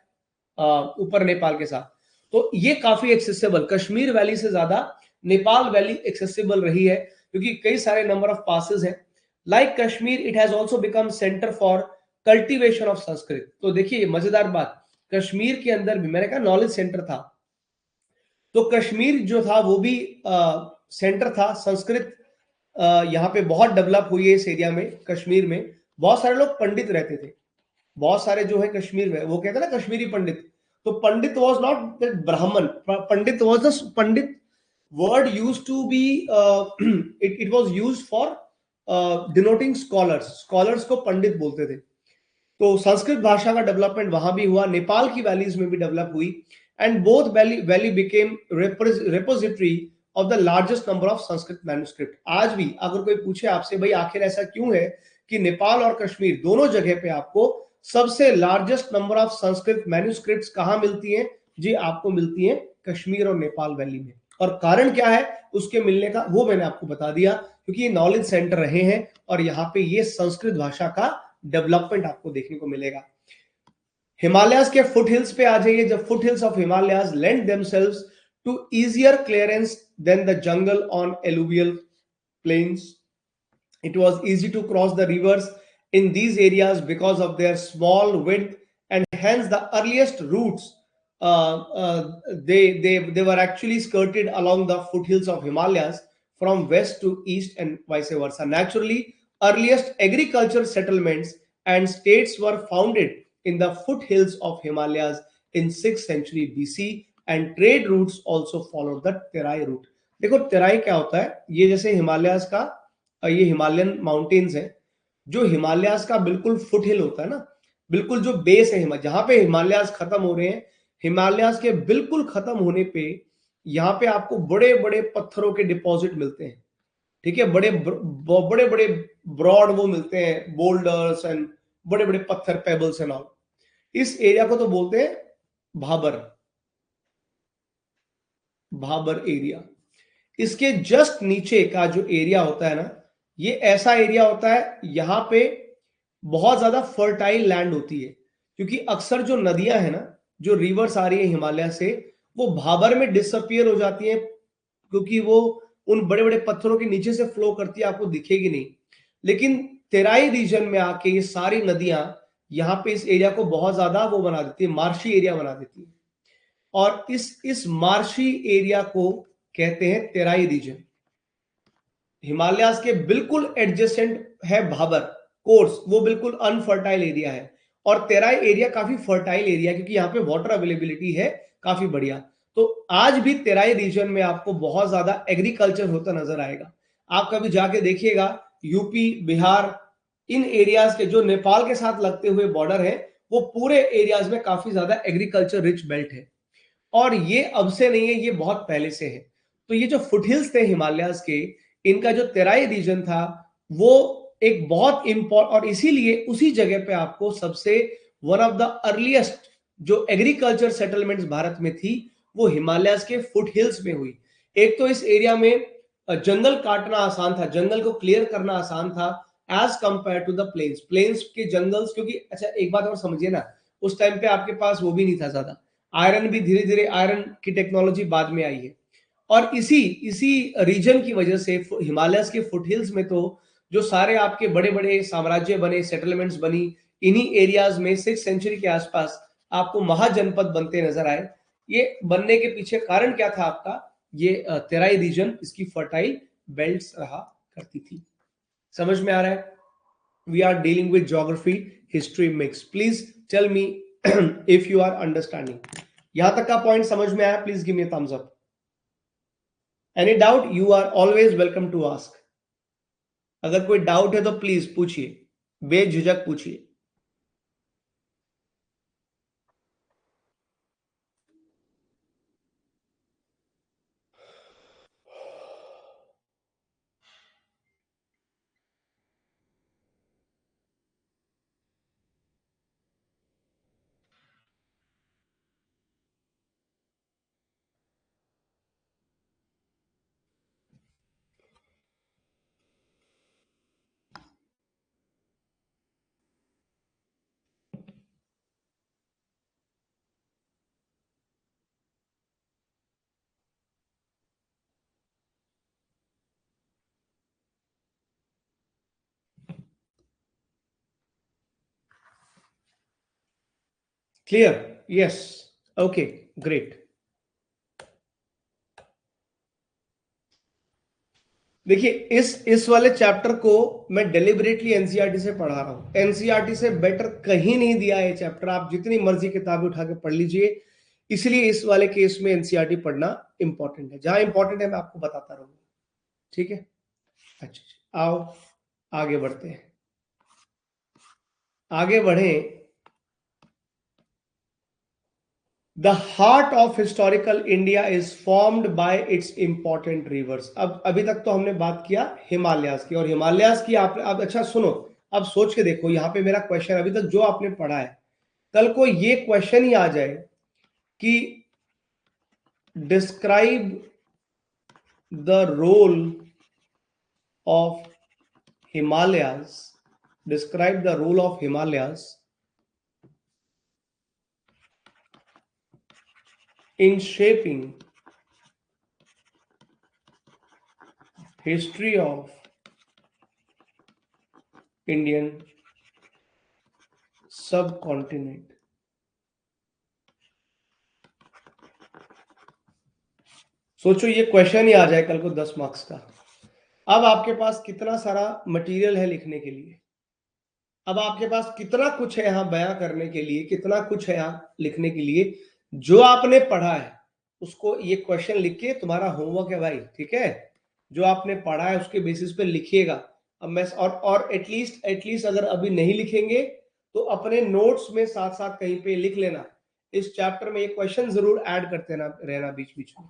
ऊपर नेपाल के साथ। तो ये काफी एक्सेसिबल, कश्मीर वैली से ज्यादा नेपाल वैली एक्सेसिबल रही है, क्योंकि कई सारे नंबर ऑफ पासेस हैं। Like Kashmir, it has also become centre for cultivation of Sanskrit. तो देखिए मजेदार बात, कश्मीर के अंदर भी मैंने कहा नॉलेज सेंटर था, तो कश्मीर जो था वो भी सेंटर था। संस्कृत यहाँ पे बहुत डेवलप हुई है इस एरिया में। कश्मीर में बहुत सारे लोग पंडित रहते थे, बहुत सारे जो है कश्मीर में, वो कहते हैं ना कश्मीरी पंडित। तो पंडित was not Brahmin, pandit was the pandit word used to be, it was used for denoting scholars, scholars को पंडित बोलते थे। तो संस्कृत भाषा का डेवलपमेंट वहां भी हुआ, नेपाल की वैलीज में भी डेवलप हुई, and both valley became repository of the largest number of Sanskrit manuscript. आज भी अगर कोई पूछे आपसे, भाई आखिर ऐसा क्यों है कि नेपाल और कश्मीर दोनों जगह पे आपको सबसे largest number of Sanskrit manuscripts कहां मिलती हैं? जी आपको मिलती हैं कश्मीर और नेपाल वैली में। और कारण क्या है उसके मिलने का, वो मैंने आपको बता दिया, क्योंकि ये नॉलेज सेंटर रहे हैं और यहाँ पे ये संस्कृत भाषा का डेवलपमेंट आपको देखने को मिलेगा। हिमालयाज के फुट हिल्स पे आ जाइए। जब foothills of Himalayas lend themselves to easier clearance than the jungle on alluvial plains, it was easy to cross the rivers in these areas because of their small width, and hence the earliest routes they were actually skirted along the foothills of Himalayas from west to east and vice versa. Naturally, earliest agricultural settlements and states were founded in the foothills of Himalayas in 6th century BC, and trade routes also followed the Terai route. देखो तेराई क्या होता है, ये जैसे हिमालयाज का, ये Himalayan mountains है, जो हिमालयाज का बिल्कुल फुट हिल होता है ना, बिल्कुल जो बेस है, जहां पे हिमालयाज खत्म हो रहे हैं, हिमालयाज के बिल्कुल खत्म होने पे यहाँ पे आपको बड़े बड़े पत्थरों के डिपॉजिट मिलते हैं। ठीक है, बड़े बड़े बड़े ब्रॉड वो मिलते हैं, बोल्डर्स एंड बड़े बड़े पत्थर, पेबल्स एंड ऑल। इस एरिया को तो बोलते हैं भाबर, भाबर एरिया। इसके जस्ट नीचे का जो एरिया होता है ना, ये ऐसा एरिया होता है, यहां पे बहुत ज्यादा फर्टाइल लैंड होती है, क्योंकि अक्सर जो नदियां हैं ना, जो रिवर्स आ रही है हिमालय से, वो भाबर में डिसअपियर हो जाती है, क्योंकि वो उन बड़े बड़े पत्थरों के नीचे से फ्लो करती है, आपको दिखेगी नहीं। लेकिन तेराई रीजन में आके ये सारी नदियां यहाँ पे इस एरिया को बहुत ज्यादा वो बना देती है, मार्शी एरिया बना देती है, और इस मार्शी एरिया को कहते हैं तेराई रीजन। हिमालयाज के बिल्कुल एडजेसेंट है भाबर कोर्स, वो बिल्कुल अनफर्टाइल एरिया है, और तेराई एरिया काफी फर्टाइल एरिया है, क्योंकि यहाँ पे वाटर अवेलेबिलिटी है काफी बढ़िया। तो आज भी तेराई रीजन में आपको बहुत ज्यादा एग्रीकल्चर होता नजर आएगा। आप कभी जाके देखिएगा, यूपी बिहार इन एरियाज के जो नेपाल के साथ लगते हुए बॉर्डर है, वो पूरे एरियाज में काफी ज्यादा एग्रीकल्चर रिच बेल्ट है, और ये अब से नहीं है, ये बहुत पहले से है। तो ये जो फुटहिल्स थे हिमालयाज के, इनका जो तेराई रीजन था, वो एक बहुत इंपॉर्टेंट, और इसीलिए उसी जगह पे आपको सबसे वन ऑफ द अर्लीस्ट जो एग्रीकल्चर सेटलमेंट्स भारत में थी वो हिमालयस के फुट हिल्स में हुई। एक तो इस एरिया में जंगल काटना आसान था, जंगल को क्लियर करना आसान था as compare to the plains. Plains के जंगल्स, क्योंकि अच्छा एक बात और समझिए ना, उस टाइम पे आपके पास वो भी नहीं था ज्यादा, आयरन भी धीरे धीरे, आयरन की टेक्नोलॉजी बाद में आई है। और इसी इसी रीजन की वजह से हिमालयस के फुटहिल्स में तो जो सारे आपके बड़े बड़े साम्राज्य बने, सेटलमेंट्स बनी, इन्हीं एरियाज में 6th सेंचुरी के आसपास आपको महाजनपद बनते नजर आए। ये बनने के पीछे कारण क्या था आपका, ये तेराई रीजन, इसकी फर्टाइल बेल्ट्स रहा करती थी। समझ में आ रहा है? We are dealing with geography history mix. Please tell me if you are understanding. यहां तक का पॉइंट समझ में आया? Please give me thumbs up. Any doubt? You are always welcome to ask. अगर कोई डाउट है तो प्लीज पूछिए, बेझिझक पूछिए। क्लियर? Yes, okay, great. देखिए इस वाले चैप्टर को मैं डेलिबरेटली एनसीईआरटी से पढ़ा रहा हूं। एनसीईआरटी से बेटर कहीं नहीं दिया है चैप्टर, आप जितनी मर्जी किताबें उठा के पढ़ लीजिए। इसलिए इस वाले केस में एनसीईआरटी पढ़ना इंपॉर्टेंट है। जहां इंपॉर्टेंट है मैं आपको बताता रहूंगा, ठीक है? अच्छा, आओ आगे बढ़ते हैं, आगे बढ़े। The heart of historical India is formed by it's important rivers. अब अभी तक तो हमने बात किया हिमालयास की, और हिमालयास की आप अब अच्छा सुनो, अब सोच के देखो, यहां पे मेरा क्वेश्चन अभी तक जो आपने पढ़ा है, कल को ये क्वेश्चन ही आ जाए कि describe the role of Himalayas, describe the role of Himalayas in shaping history of Indian subcontinent। सोचो ये क्वेश्चन ही आ जाए कल को 10 मार्क्स का। अब आपके पास कितना सारा मटेरियल है लिखने के लिए, अब आपके पास कितना कुछ है यहां बयां करने के लिए, कितना कुछ है यहां लिखने के लिए। जो आपने पढ़ा है उसको ये क्वेश्चन लिख के, तुम्हारा होमवर्क है भाई, ठीक है? जो आपने पढ़ा है उसके बेसिस पे लिखिएगा। अब मैं और एटलीस्ट अगर अभी नहीं लिखेंगे तो अपने नोट्स में साथ साथ कहीं पे लिख लेना, इस चैप्टर में ये क्वेश्चन जरूर ऐड करते रहना बीच बीच में,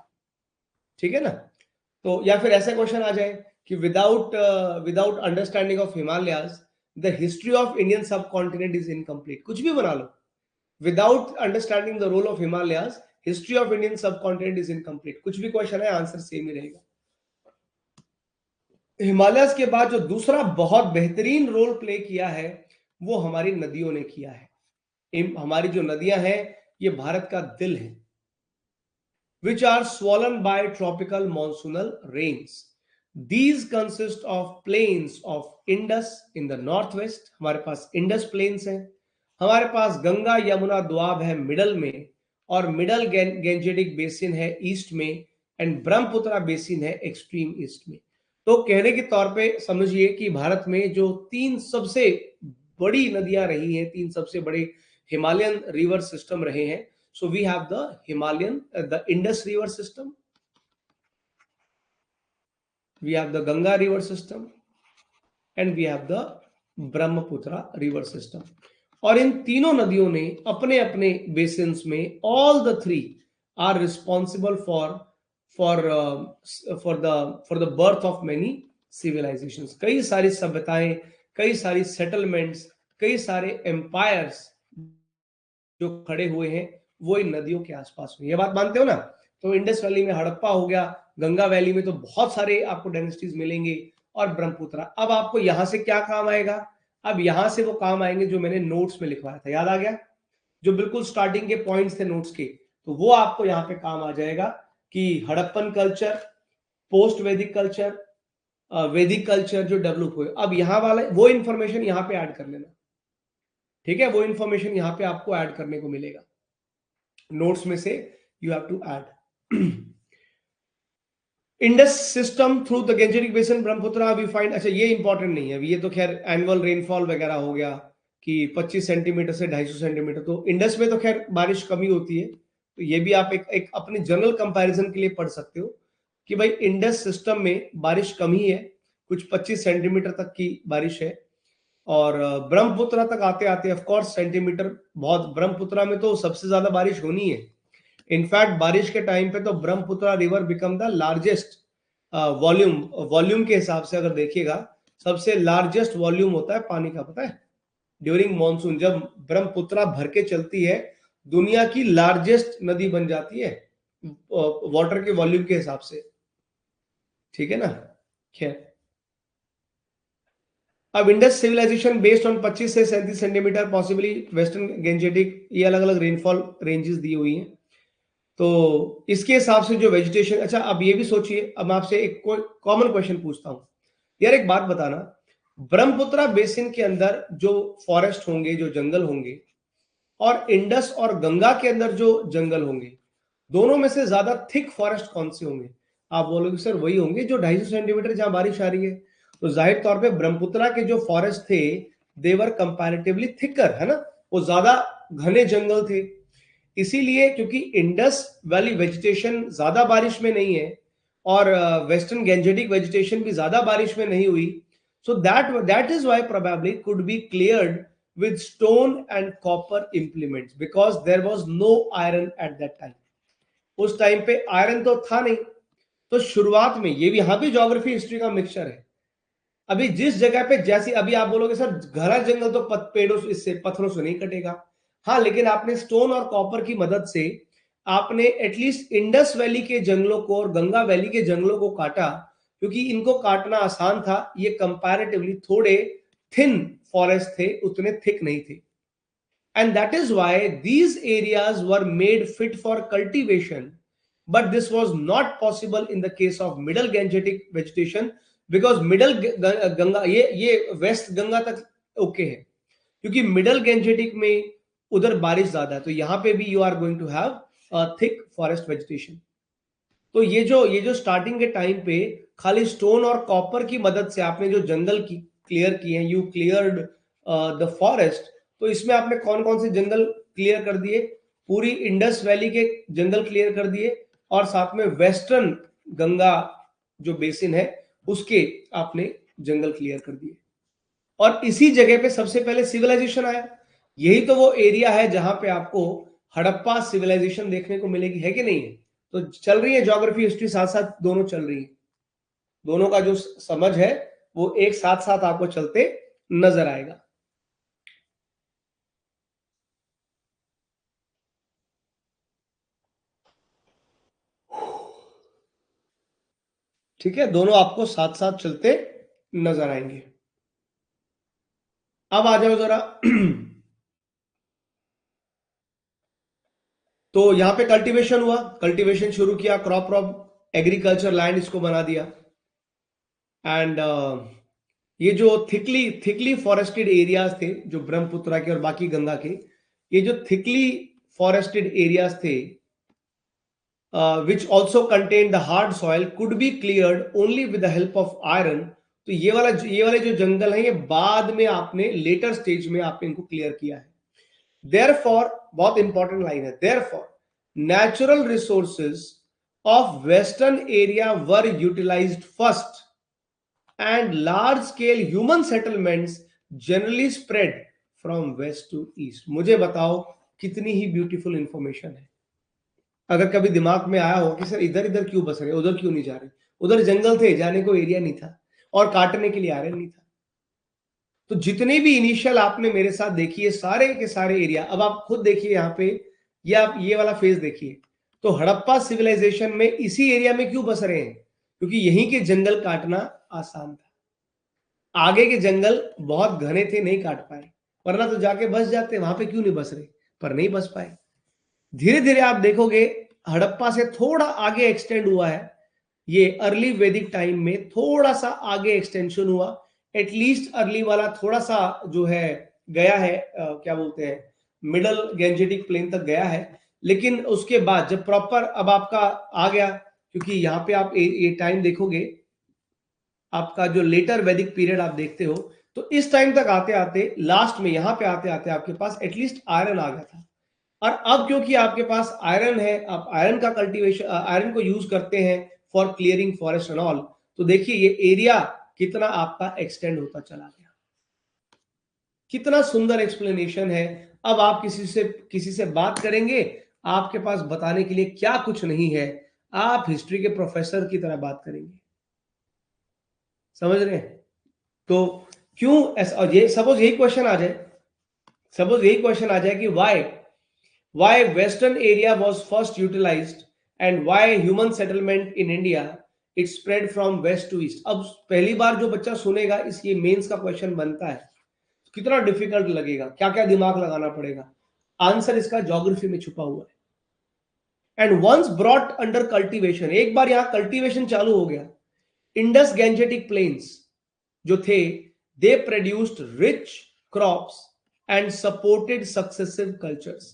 ठीक है ना? तो या फिर ऐसा क्वेश्चन आ जाए कि without understanding of Himalayas the history of Indian subcontinent is incomplete, कुछ भी बना लो। Without understanding the role of Himalayas history of Indian subcontinent is incomplete, कुछ भी क्वेश्चन है आंसर सेम ही रहेगा। हिमालयस के बाद जो दूसरा बहुत बेहतरीन रोल प्ले किया है वो हमारी नदियों ने किया है। हमारी जो नदियां हैं ये भारत का दिल है, which are swollen by tropical monsoonal rains. These consist of plains of Indus in the northwest, हमारे पास इंडस प्लेन्स हैं, हमारे पास गंगा यमुना द्वाब है मिडल में, और मिडल गेंजेटिक बेसिन है ईस्ट में, एंड ब्रह्मपुत्रा बेसिन है एक्सट्रीम ईस्ट में। तो कहने के तौर पे समझिए कि भारत में जो तीन सबसे बड़ी नदियां रही हैं, तीन सबसे बड़े हिमालयन रिवर सिस्टम रहे हैं। So we have the Himalayan, the Indus river system, we have the Ganga river system, and we have the Brahmaputra river system। और इन तीनों नदियों ने अपने अपने बेसिन्स में, all the three are responsible for the birth of many civilizations। कई सारी सभ्यताएं कई सारी सेटलमेंट्स, कई सारे एम्पायर्स जो खड़े हुए हैं वो इन नदियों के आसपास हुए। ये बात मानते हो ना? तो इंडस वैली में हड़प्पा हो गया, गंगा वैली में तो बहुत सारे आपको डायनेस्टीज मिलेंगे, और ब्रह्मपुत्रा। अब आपको यहां से क्या काम आएगा? अब यहां से वो काम आएंगे जो मैंने नोट्स में लिखवाया था, याद आ गया? जो बिल्कुल स्टार्टिंग के पॉइंट्स थे नोट्स के, तो वो आपको यहाँ पे काम आ जाएगा कि हड़प्पन कल्चर, पोस्ट वैदिक कल्चर, वैदिक कल्चर जो डेवलप हुए। अब यहाँ वाला वो इंफॉर्मेशन यहाँ पे ऐड कर लेना, ठीक है? वो इंफॉर्मेशन यहाँ पे आपको ऐड करने को मिलेगा नोट्स में से, you have to add. Indus system through the Gangetic basin Brahmaputra we find, अच्छा ये इंपॉर्टेंट नहीं है, ये तो खैर एनुअल रेनफॉल वगैरह हो गया कि 25 सेंटीमीटर से 250 सेंटीमीटर, तो इंडस में तो खैर बारिश कमी होती है, तो ये भी आप एक अपने जनरल कंपैरिजन के लिए पढ़ सकते हो कि भाई इंडस सिस्टम में बारिश कम ही है, कुछ 25 सेंटीमीटर तक की बारिश है, और ब्रह्मपुत्रा तक आते आते ऑफ कोर्स सेंटीमीटर बहुत, ब्रह्मपुत्रा में तो सबसे ज्यादा बारिश होनी है। इनफैक्ट बारिश के टाइम पे तो Brahmaputra river become the largest volume के हिसाब से अगर देखिएगा, सबसे लार्जेस्ट वॉल्यूम होता है पानी का, पता है? ड्यूरिंग मॉनसून जब ब्रह्मपुत्रा भर के चलती है, दुनिया की लार्जेस्ट नदी बन जाती है वाटर के वॉल्यूम के हिसाब से, ठीक है ना? खैर, अब इंडस सिविलाइजेशन बेस्ड ऑन 25 से 37 सेंटीमीटर पॉसिबली वेस्टर्न गेंजेटिक, ये अलग अलग रेनफॉल रेंजेस दी हुई हैं। तो इसके हिसाब से जो वेजिटेशन, अच्छा अब ये भी सोचिए, अब मैं आपसे एक कॉमन क्वेश्चन पूछता हूं यार, एक बात बताना, ब्रह्मपुत्रा बेसिन के अंदर जो फॉरेस्ट होंगे, जो जंगल होंगे, और इंडस और गंगा के अंदर जो जंगल होंगे, दोनों में से ज्यादा थिक फॉरेस्ट कौन से होंगे? आप बोलोगे सर वही होंगे जो 250 सेंटीमीटर जहां बारिश आ रही है। तो जाहिर तौर पे ब्रह्मपुत्रा के जो फॉरेस्ट थे, देवर कंपैरेटिवली थिकर, है ना? वो ज्यादा घने जंगल थे, इसीलिए, क्योंकि इंडस वैली वेजिटेशन ज्यादा बारिश में नहीं है, और वेस्टर्न गेंजेटिक वेजिटेशन भी ज्यादा बारिश में नहीं हुई, so that is why probably could be cleared with stone and copper implements, because there was no iron at that time. उस टाइम पे आयरन तो था नहीं, तो शुरुआत में, ये भी यहां भी ज्योग्राफी हिस्ट्री का मिक्सचर है। अभी जिस जगह पे, जैसी अभी आप बोलोगे सर घना जंगल तो पेड़ों से, इससे पत्थरों से नहीं कटेगा, हाँ, लेकिन आपने स्टोन और कॉपर की मदद से आपने एटलीस्ट इंडस वैली के जंगलों को और गंगा वैली के जंगलों को काटा, क्योंकि इनको काटना आसान था, ये कंपैरेटिवली थोड़े थिन फॉरेस्ट थे, उतने थिक नहीं थे, and that is why these areas were made fit for cultivation, but this was not possible in the case of middle gangetic vegetation, because middle Ganga, ये वेस्ट गंगा तक ओके है, क्योंकि middle Gangetic में उधर बारिश ज्यादा है, तो यहां पे भी you are going to have thick forest vegetation. तो ये जो स्टार्टिंग के टाइम पे खाली स्टोन और कॉपर की मदद से आपने जो जंगल की क्लियर किए हैं, यू क्लियर्ड द फॉरेस्ट, तो इसमें आपने कौन कौन से जंगल क्लियर कर दिए? पूरी इंडस वैली के जंगल क्लियर कर दिए, और साथ में वेस्टर्न गंगा जो बेसिन है उसके आपने जंगल क्लियर कर दिए, और इसी जगह पे सबसे पहले सिविलाइजेशन आया। यही तो वो एरिया है जहां पे आपको हड़प्पा सिविलाइजेशन देखने को मिलेगी, है कि नहीं है? तो चल रही है ज्योग्राफी हिस्ट्री, साथ साथ दोनों चल रही है, दोनों का जो समझ है वो एक साथ साथ आपको चलते नजर आएगा। ठीक है, दोनों आपको साथ साथ चलते नजर आएंगे। अब आ जाओ जरा तो यहां पे कल्टीवेशन हुआ, कल्टीवेशन शुरू किया, क्रॉप एग्रीकल्चर लैंड इसको बना दिया, एंड ये जो थिकली फॉरेस्टेड एरियाज थे, जो ब्रह्मपुत्रा के और बाकी गंगा के, ये जो थिकली फॉरेस्टेड एरियाज थे, which also contained the hard soil, could be cleared only with the help of iron। तो ये वाले जो जंगल है, ये बाद में आपने लेटर स्टेज में आपने इनको क्लियर किया है। Therefore, बहुत इंपॉर्टेंट लाइन है, therefore natural resources of western area were utilized first and large scale human settlements generally spread from west to east। मुझे बताओ कितनी ही ब्यूटीफुल इंफॉर्मेशन है। अगर कभी दिमाग में आया हो कि सर इधर इधर क्यों बस रहे, उधर क्यों नहीं जा रहे, उधर जंगल थे, जाने को एरिया नहीं था, और काटने के लिए आयरन नहीं था। तो जितने भी इनिशियल आपने मेरे साथ देखी है सारे के सारे एरिया, अब आप खुद देखिए यहाँ पे, ये आप ये वाला फेज देखिए, तो हड़प्पा सिविलाइजेशन में इसी एरिया में क्यों बस रहे हैं? क्योंकि यहीं के जंगल काटना आसान था, आगे के जंगल बहुत घने थे, नहीं काट पाए, वरना तो जाके बस जाते, वहां पे क्यों नहीं बस रहे? पर नहीं बस पाए। धीरे धीरे आप देखोगे हड़प्पा से थोड़ा आगे एक्सटेंड हुआ है, ये अर्ली वैदिक टाइम में थोड़ा सा आगे एक्सटेंशन हुआ, एटलीस्ट अर्ली वाला थोड़ा सा जो है गया है, क्या बोलते हैं, मिडल गेंजेटिक प्लेन तक गया है। लेकिन उसके बाद जब प्रॉपर अब आपका आ गया, क्योंकि यहाँ पे आप ये टाइम देखोगे, आपका जो लेटर वैदिक पीरियड आप देखते हो, तो इस टाइम तक आते आते लास्ट में यहाँ पे आते आते आपके पास एटलीस्ट आयरन आ गया था। और अब क्योंकि आपके पास आयरन है, आप आयरन का कल्टीवेशन, आयरन को यूज करते हैं for clearing forest and all, तो देखिए ये एरिया कितना आपका एक्सटेंड होता चला गया। कितना सुंदर एक्सप्लेनेशन है। अब आप किसी से बात करेंगे, आपके पास बताने के लिए क्या कुछ नहीं है, आप हिस्ट्री के प्रोफेसर की तरह बात करेंगे। समझ रहे हैं? तो क्यों ऐसा, और ये सपोज यही क्वेश्चन आ जाए, सपोज यही क्वेश्चन आ जाए कि why western area was first utilized and why human settlement in India it spread from west to east। अब पहली बार जो बच्चा सुनेगा, इस ये मेंस का क्वेश्चन बनता है, कितना डिफिकल्ट लगेगा, क्या क्या दिमाग लगाना पड़ेगा। आंसर इसका ज्योग्राफी में छुपा हुआ है। And once brought under cultivation, एक बार यहां कल्टीवेशन चालू हो गया, इंडस गैंजेटिक प्लेन्स जो थे, दे produced rich crops and supported successive cultures.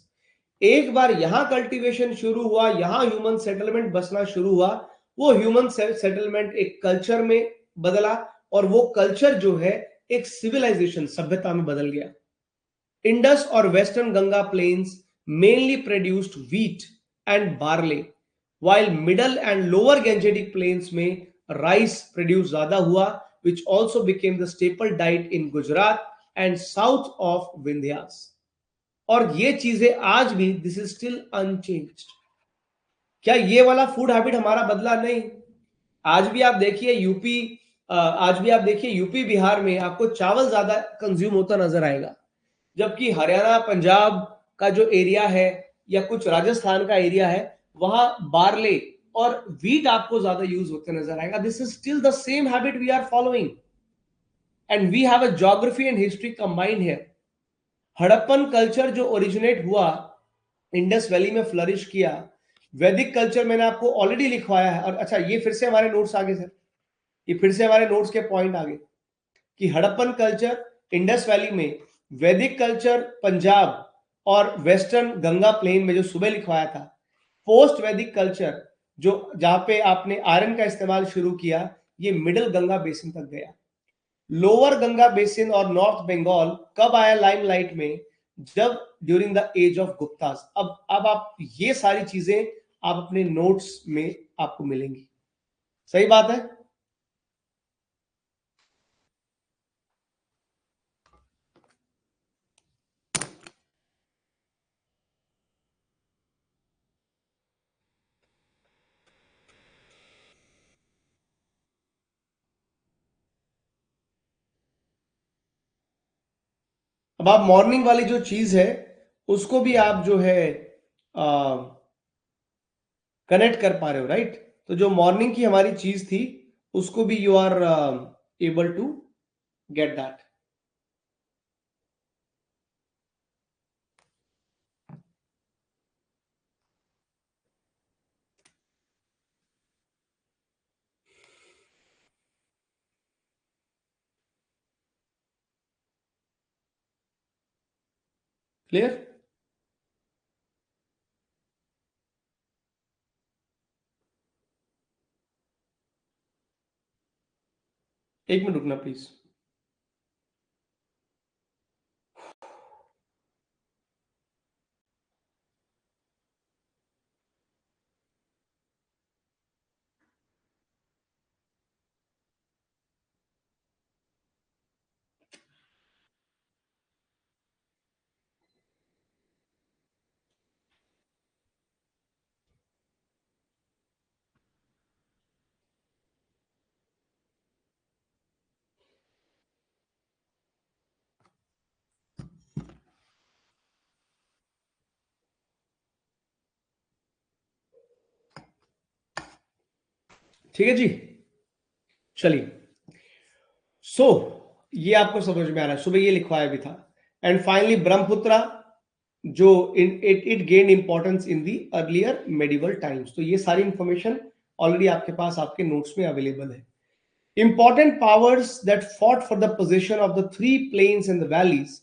एक बार यहां कल्टीवेशन शुरू हुआ, यहां ह्यूमन सेटलमेंट बसना शुरू हुआ, वो ह्यूमन सेटलमेंट एक कल्चर में बदला, और वो कल्चर जो है एक सिविलाइजेशन, सभ्यता में बदल गया। इंडस और western Ganga plains mainly produced wheat and barley, while middle and lower Gangetic plains में राइस प्रोड्यूस ज्यादा हुआ, which also became the staple diet in Gujarat and south of Vindhyas। और ये चीजें आज भी, दिस इज स्टिल अनचेंज्ड। क्या ये वाला फूड हैबिट हमारा बदला? नहीं। आज भी आप देखिए यूपी, आज भी आप देखिए यूपी बिहार में आपको चावल ज्यादा कंज्यूम होता नजर आएगा, जबकि हरियाणा पंजाब का जो एरिया है या कुछ राजस्थान का एरिया है, वहां बार्ले और व्हीट आपको ज्यादा यूज होते नजर आएगा। This is still the same habit we are following, and we have a geography and history combined here. Harappan culture जो ओरिजिनेट हुआ, इंडस वैली में फ्लरिश किया, वैदिक कल्चर मैंने आपको ऑलरेडी लिखवाया है। और अच्छा, ये फिर से हमारे नोट्स आगे सर, ये फिर से हमारे नोट्स के पॉइंट आगे, कि हड़प्पन कल्चर इंडस वैली में, वैदिक कल्चर पंजाब और वेस्टर्न गंगा प्लेन में जो सुबह लिखवाया था, पोस्ट वैदिक कल्चर जो जहां पे आपने आयरन का इस्तेमाल शुरू किया, ये मिडिल गंगा बेसिन तक गया। लोअर गंगा बेसिन और नॉर्थ बंगाल कब आया लाइमलाइट में? जब during the age of Guptas. अब आप ये सारी चीजें आप अपने नोट्स में आपको मिलेंगी। सही बात है। अब आप मॉर्निंग वाली जो चीज है उसको भी आप जो है कनेक्ट कर पा रहे हो, राइट? तो जो मॉर्निंग की हमारी चीज थी, उसको भी you are able to get that. Clear? एक मिनट रुकना प्लीज। ठीक है जी, चलिए। सो ये आपको समझ में आ रहा है, सुबह ये लिखवाया भी था। एंड फाइनली ब्रह्मपुत्रा, जो it gain importance in the earlier medieval times. तो ये सारी इंफॉर्मेशन ऑलरेडी आपके पास आपके नोट्स में अवेलेबल है। Important powers that fought for the possession of the three plains and the valleys,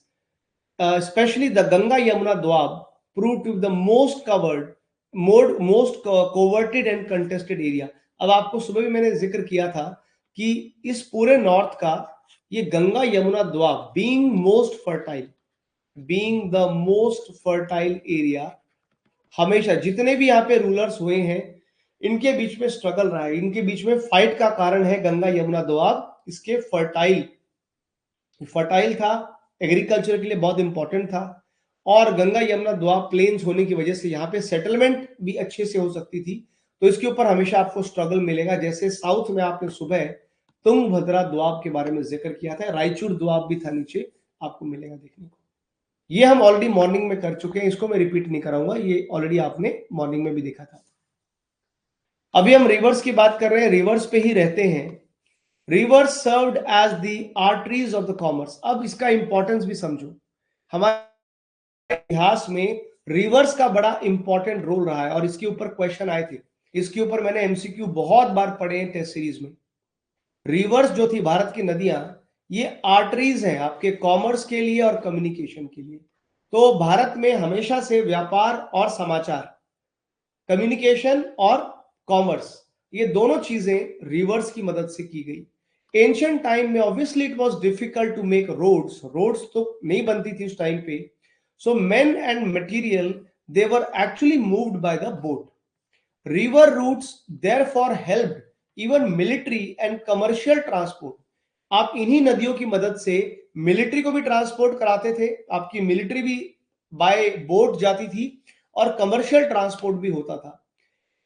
especially the Ganga Yamuna Doab, proved to be the most coveted and contested area. अब आपको सुबह भी मैंने जिक्र किया था कि इस पूरे नॉर्थ का ये Ganga Yamuna doab being the most fertile area, हमेशा जितने भी यहाँ पे रूलर्स हुए हैं इनके बीच में स्ट्रगल रहा है, इनके बीच में फाइट का कारण है गंगा यमुना दोआब। इसके फर्टाइल था, एग्रीकल्चर के लिए बहुत इंपॉर्टेंट था, और गंगा यमुना दोआब प्लेन्स होने की वजह से यहाँ पे सेटलमेंट भी अच्छे से हो सकती थी। तो इसके ऊपर हमेशा आपको स्ट्रगल मिलेगा। जैसे साउथ में आपने सुबह तुंगभद्रा दोआब के बारे में जिक्र किया था, रायचूर दोआब भी था, नीचे आपको मिलेगा देखने को। ये हम ऑलरेडी मॉर्निंग में कर चुके हैं, इसको मैं रिपीट नहीं कराऊंगा, ये ऑलरेडी आपने मॉर्निंग में भी देखा था। अभी हम रिवर्स की बात कर रहे हैं, रिवर्स पे ही रहते हैं। Rivers served as the arteries of the commerce. अब इसका इंपॉर्टेंस भी समझो, हमारे इतिहास में रिवर्स का बड़ा इंपॉर्टेंट रोल रहा है और इसके ऊपर क्वेश्चन आए थे। इसके ऊपर मैंने एमसीक्यू बहुत बार पढ़े हैं टेस्ट सीरीज में। रिवर्स जो थी भारत की नदियां, ये आर्टरीज हैं आपके कॉमर्स के लिए और कम्युनिकेशन के लिए। तो भारत में हमेशा से व्यापार और समाचार, कम्युनिकेशन और कॉमर्स, ये दोनों चीजें रिवर्स की मदद से की गई। एंशिएंट टाइम में obviously it was difficult to make roads तो नहीं बनती थी उस टाइम पे। So men and material they were actually moved by the boat. River routes therefore helped even military and commercial transport. आप इन्हीं नदियों की मदद से मिलिट्री को भी ट्रांसपोर्ट कराते थे, आपकी मिलिट्री भी बाय बोट जाती थी और कमर्शियल ट्रांसपोर्ट भी होता था।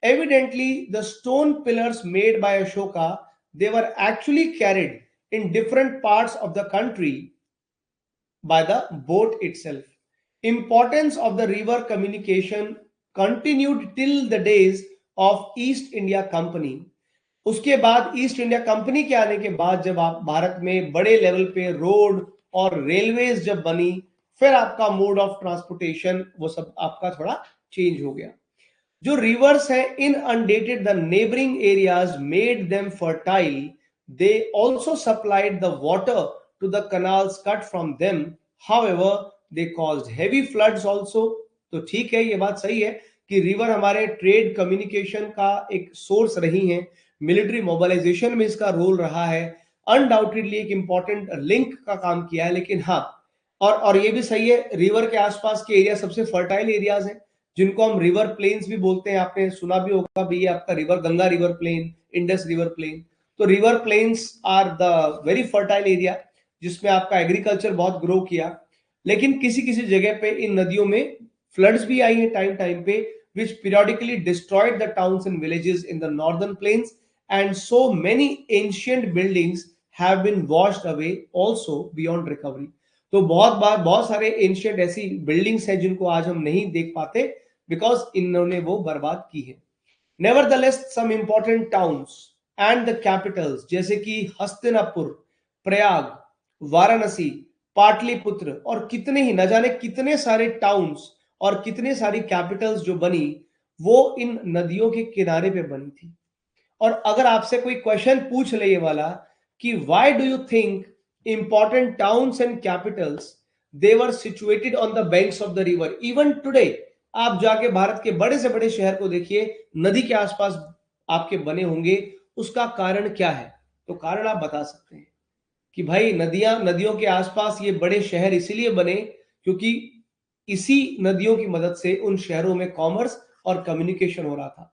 Evidently, the stone pillars made by Ashoka, they were actually carried in different parts of the country by the boat itself. Importance of the river communication continued till the days of East India Company. उसके बाद east India company के आने के बाद जब आप भारत में बड़े लेवल पे रोड और रेलवेज जब बनी, फिर आपका मोड ऑफ ट्रांसपोर्टेशन वो सब आपका थोड़ा चेंज हो गया। जो रिवर्स है inundated the neighboring areas, made them fertile. They also supplied the water to the canals cut from them. However, they caused heavy floods also. तो ठीक है, ये बात सही है कि रिवर हमारे ट्रेड कम्युनिकेशन का एक सोर्स रही है, मिलिट्री मोबिलाइजेशन में इसका रोल रहा है, अनडाउटेडली एक इंपॉर्टेंट लिंक का काम किया है। लेकिन हाँ, और ये भी सही है, रिवर के आसपास के एरिया सबसे फर्टाइल एरियाज हैं, जिनको हम रिवर प्लेन्स भी बोलते हैं। आपने सुना भी होगा भी ये आपका river Ganga river plain, Indus river plain. तो river plains are the very fertile area जिसमें आपका एग्रीकल्चर बहुत ग्रो किया। लेकिन किसी किसी जगह पे इन नदियों में फ्लड्स भी आई हैं टाइम टाइम पे, which periodically destroyed the towns and villages in the northern plains, and so many ancient buildings have been washed away also beyond recovery. तो बहुत सारे एंशियंट ऐसी बिल्डिंग्स हैं जिनको आज हम नहीं देख पाते बिकॉज इन्होंने वो बर्बाद की है। Nevertheless some important towns and the capitals जैसे कि हस्तिनापुर, प्रयाग, वाराणसी, पाटलिपुत्र और कितने ही न जाने कितने सारे टाउन्स और कितने सारी कैपिटल्स जो बनी वो इन नदियों के किनारे पे बनी थी। और अगर आपसे कोई क्वेश्चन पूछ ले ये वाला कि why do you think important towns and Capitals they were situated on the banks of the river, even today आप जाके भारत के बड़े से बड़े शहर को देखिए, नदी के आसपास आपके बने होंगे, उसका कारण क्या है? तो कारण आप बता सकते हैं कि भाई नदियों के आसपास ये बड़े शहर इसीलिए बने क्योंकि इसी नदियों की मदद से उन शहरों में कॉमर्स और कम्युनिकेशन हो रहा था।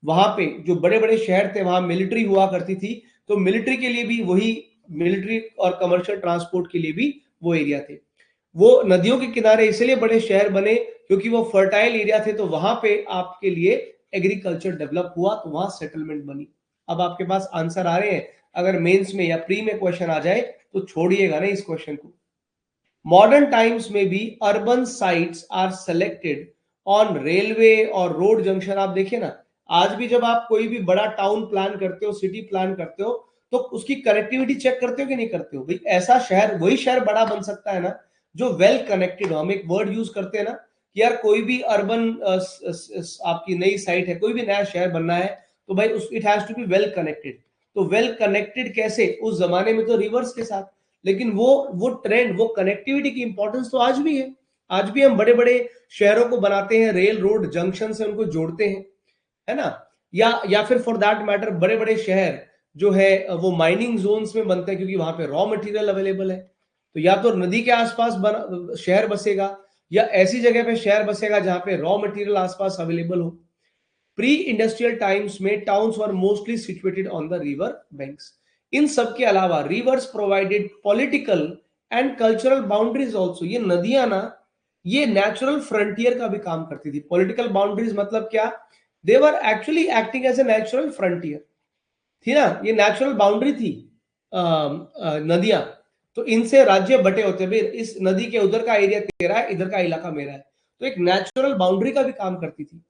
वहां पे जो बड़े बड़े शहर थे वहां मिलिट्री हुआ करती थी, तो मिलिट्री के लिए भी वही, मिलिट्री और कमर्शियल ट्रांसपोर्ट के लिए भी वो एरिया थे। वो नदियों के किनारे इसलिए बड़े शहर बने क्योंकि वो फर्टाइल एरिया थे, तो वहां पे आपके लिए एग्रीकल्चर डेवलप हुआ, तो वहां सेटलमेंट बनी। अब आपके पास आंसर आ रहे हैं, अगर मेंस में या प्री में क्वेश्चन आ जाए तो छोड़िएगा नहीं इस क्वेश्चन को। मॉडर्न टाइम्स में भी urban sites are selected on railway और रोड जंक्शन। आप देखिए ना, आज भी जब आप कोई भी बड़ा टाउन प्लान करते हो, सिटी प्लान करते हो, तो उसकी कनेक्टिविटी चेक करते हो कि नहीं करते हो? भाई ऐसा शहर, वही शहर बड़ा बन सकता है ना जो वेल कनेक्टेड हो। हम एक वर्ड यूज करते हैं ना कि यार कोई भी अर्बन आपकी नई साइट है, कोई भी नया शहर बनना है, तो भाई उस it has to be well connected. तो वेल कनेक्टेड कैसे? उस जमाने में तो रिवर्स के साथ, लेकिन वो ट्रेंड, वो कनेक्टिविटी की इंपॉर्टेंस तो आज भी है। आज भी हम बड़े बड़े शहरों को बनाते हैं, रेल रोड जंक्शन से उनको जोड़ते हैं, है ना? या फिर फॉर दैट मैटर बड़े बड़े शहर जो है वो माइनिंग जोन्स में बनते हैं, क्योंकि वहां पे रॉ मटेरियल अवेलेबल है। तो या तो नदी के आसपास शहर बसेगा, या ऐसी जगह पे शहर बसेगा जहां पे रॉ मटेरियल आसपास अवेलेबल हो। प्री इंडस्ट्रियल टाइम्स में towns were mostly situated on the river banks. इन सब के अलावा rivers provided political and cultural boundaries also. ये नदियां ना, ये नेचुरल फ्रंटियर का भी काम करती थी। पॉलिटिकल बाउंड्रीज मतलब क्या? They were actually acting as a natural frontier, थी ना, ये नेचुरल बाउंड्री थी नदियां। तो इनसे राज्य बटे होते हैं, भाई इस नदी के उधर का एरिया तेरा है, इधर का इलाका मेरा है। तो एक नेचुरल बाउंड्री का भी काम करती थी।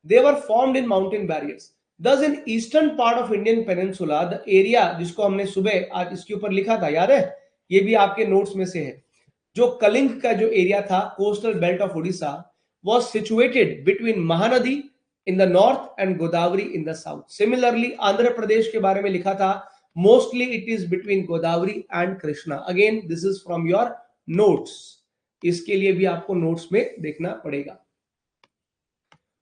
They were formed in mountain barriers. Thus, in eastern part of Indian peninsula, the area जिसको हमने सुबह आज इसके ऊपर लिखा था, याद है? ये भी आपके नोट्स में से है। जो कलिंग का जो एरिया था, coastal belt of Orissa, was situated between Mahanadi in the north and Godavari in the south. Similarly, Andhra Pradesh के बारे में लिखा था, mostly it is between Godavari and Krishna. Again, this is from your notes. इसके लिए भी आपको नोट्स में देखना पड़ेगा।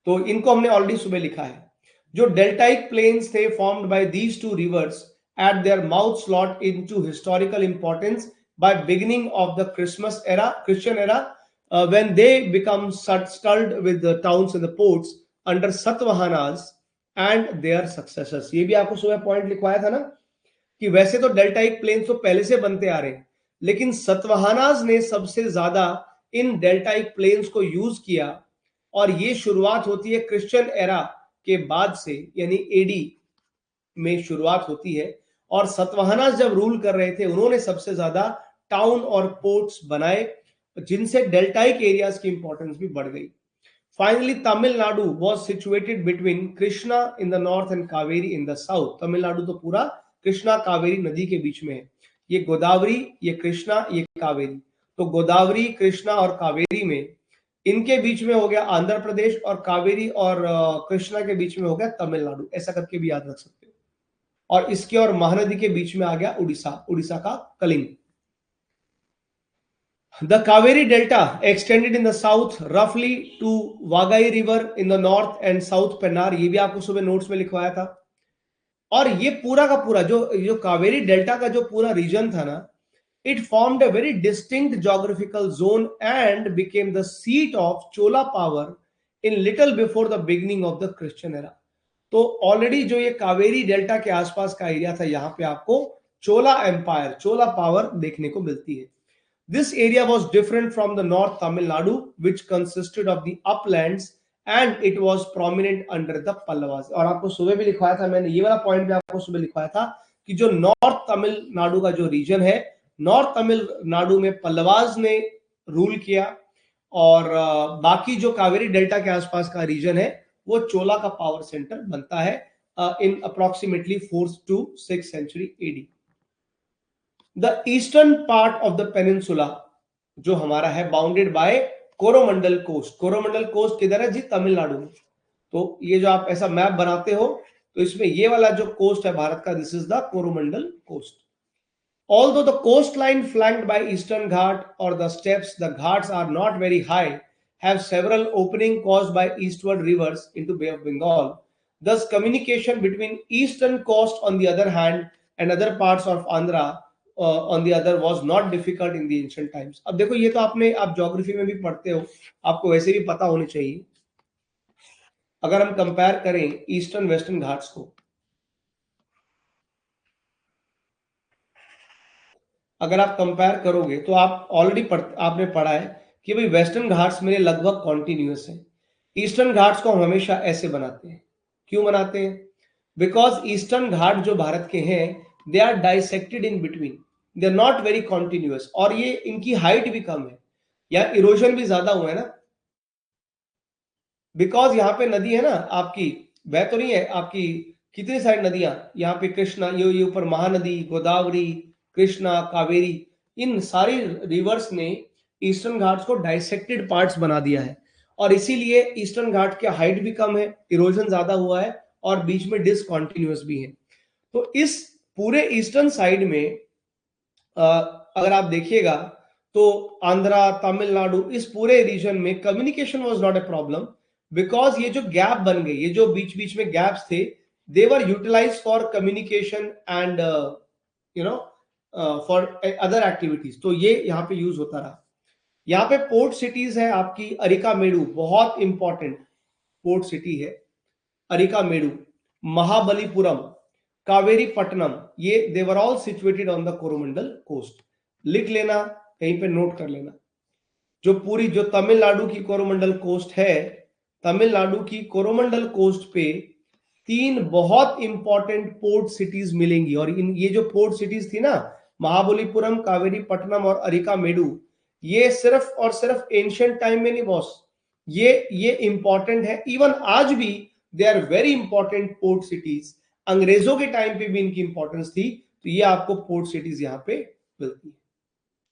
तो इनको हमने ऑलरेडी सुबह लिखा है। जो डेल्टाइक प्लेन्स थे formed by these two rivers at their mouth slot into historical importance by beginning of the Christian era when they become settled with the towns and the ports under Satavahanas and their successors. ये भी आपको सुबह point लिखवाया था ना कि वैसे तो डेल्टाइक प्लेन्स तो पहले से बनते आ रहे हैं, लेकिन सतवाहनास ने सबसे ज्यादा इन डेल्टाइक प्लेन्स को यूज किया, और ये शुरुआत होती है क्रिश्चियन एरा के बाद से, यानी एडी में शुरुआत होती है। और सतवाहनास जब रूल कर रहे थे, उन्होंने सबसे ज्यादा टाउन और पोर्ट्स बनाए, जिनसे डेल्टाइक एरियाज की इंपॉर्टेंस भी बढ़ गई। Finally Tamil Nadu was situated between Krishna in the north and Kaveri in the south. Tamil Nadu तो पूरा कृष्णा कावेरी नदी के बीच में है। ये गोदावरी, ये कृष्णा, ये कावेरी। तो गोदावरी, कृष्णा और कावेरी में, इनके बीच में हो गया आंध्र प्रदेश, और कावेरी और कृष्णा के बीच में हो गया तमिलनाडु। ऐसा करके भी याद रख सकते हो। और इसके और महानदी के बीच में आ गया उड़ीसा, उड़ीसा का Kalinga. The Kaveri Delta extended in the south roughly to Vagai River in the north and South Pennar. ये भी आपको सुबह नोट्स में लिखवाया था। और ये पूरा का पूरा जो कावेरी डेल्टा का जो पूरा रीजन था ना, it formed a very distinct geographical zone and became the seat of Chola power in little before the beginning of the Christian era. तो ऑलरेडी जो ये कावेरी डेल्टा के आसपास का एरिया था, यहाँ पे आपको चोला एम्पायर, चोला पावर देखने को मिलती है। This area was different from the North Tamil Nadu, which consisted of the uplands, and it was prominent under the Pallavas. और आपको सुबह भी लिखवाया था मैंने, ये वाला पॉइंट भी आपको सुबह लिखवाया था कि जो नॉर्थ तमिलनाडु का जो रीजन है, नॉर्थ तमिलनाडु में पल्लवाज ने रूल किया, और बाकी जो कावेरी डेल्टा के आसपास का रीजन है वो चोला का पावर सेंटर बनता है in approximately 4th to 6th century AD. The eastern part of the peninsula जो हमारा है bounded by Coromandel coast. Coromandel coast किधर है जी? तमिलनाडु में। तो ये जो आप ऐसा मैप बनाते हो, तो इसमें ये वाला जो कोस्ट है भारत का, this is the Coromandel coast. Although the coastline flanked by Eastern Ghat or the steppes, the ghats are not very high, have several openings caused by eastward rivers into Bay of Bengal. Thus, communication between eastern coast on the other hand and other parts of Andhra on the other was not difficult in the ancient times. अब देखो, ये तो आप geography में भी पढ़ते हो, आपको वैसे भी पता होने चाहिए। अगर हम कंपेयर करें ईस्टर्न वेस्टर्न घाट्स को, अगर आप कंपेयर करोगे तो आप ऑलरेडी आपने पढ़ा है कि भाई वेस्टर्न घाट्स मेरे लगभग कॉन्टिन्यूअस है। ईस्टर्न घाट्स को हम हमेशा ऐसे बनाते हैं। क्यों बनाते हैं? बिकॉज ईस्टर्न घाट जो भारत के हैं, they are dissected in between, they are not very continuous, और ये इनकी हाइट भी कम है, या इरोजन भी ज्यादा हुआ है ना, बिकॉज यहाँ पे नदी है ना आपकी बह तो नहीं है आपकी, कितनी सारी नदियां यहाँ पे, कृष्णा, ये ऊपर महानदी, गोदावरी, कृष्णा, कावेरी, इन सारी रिवर्स ने ईस्टर्न घाट्स को डाइसेक्टेड पार्ट्स बना दिया है, और इसीलिए ईस्टर्न घाट की हाइट भी कम है, इरोजन ज्यादा हुआ है, और बीच में डिसकॉन्टिन्यूअस भी है। तो इस पूरे ईस्टर्न साइड में अगर आप देखिएगा तो आंध्रा, तमिलनाडु, इस पूरे रीजन में communication was not a problem, because ये जो गैप बन गए, ये जो बीच बीच में गैप्स थे, they were utilize for communication and you know for other activities, तो ये यहाँ पे यूज होता रहा। यहाँ पे पोर्ट सिटीज है आपकी, अरिकामेडु बहुत इंपॉर्टेंट पोर्ट सिटी है, अरिकामेडु, महाबलीपुरम, कावेरी पट्टनम, ये they were all situated on the Coromandel coast. लिख लेना, कहीं पे नोट कर लेना। जो पूरी जो तमिलनाडु की कोरोमंडल कोस्ट है, तमिलनाडु की कोरोमंडल कोस्ट पे तीन बहुत इंपॉर्टेंट पोर्ट सिटीज मिलेंगी, और इन ये जो पोर्ट सिटीज थी ना, महाबलीपुरम, कावेरी पट्टनम और अरिकामेडु, ये सिर्फ और सिर्फ एंशियंट टाइम में नहीं बॉस, ये इंपॉर्टेंट है, इवन आज भी they are very important port cities. अंग्रेजों के टाइम पे भी इनकी इंपॉर्टेंस थी, तो ये आपको पोर्ट सिटीज यहाँ पे मिलती है।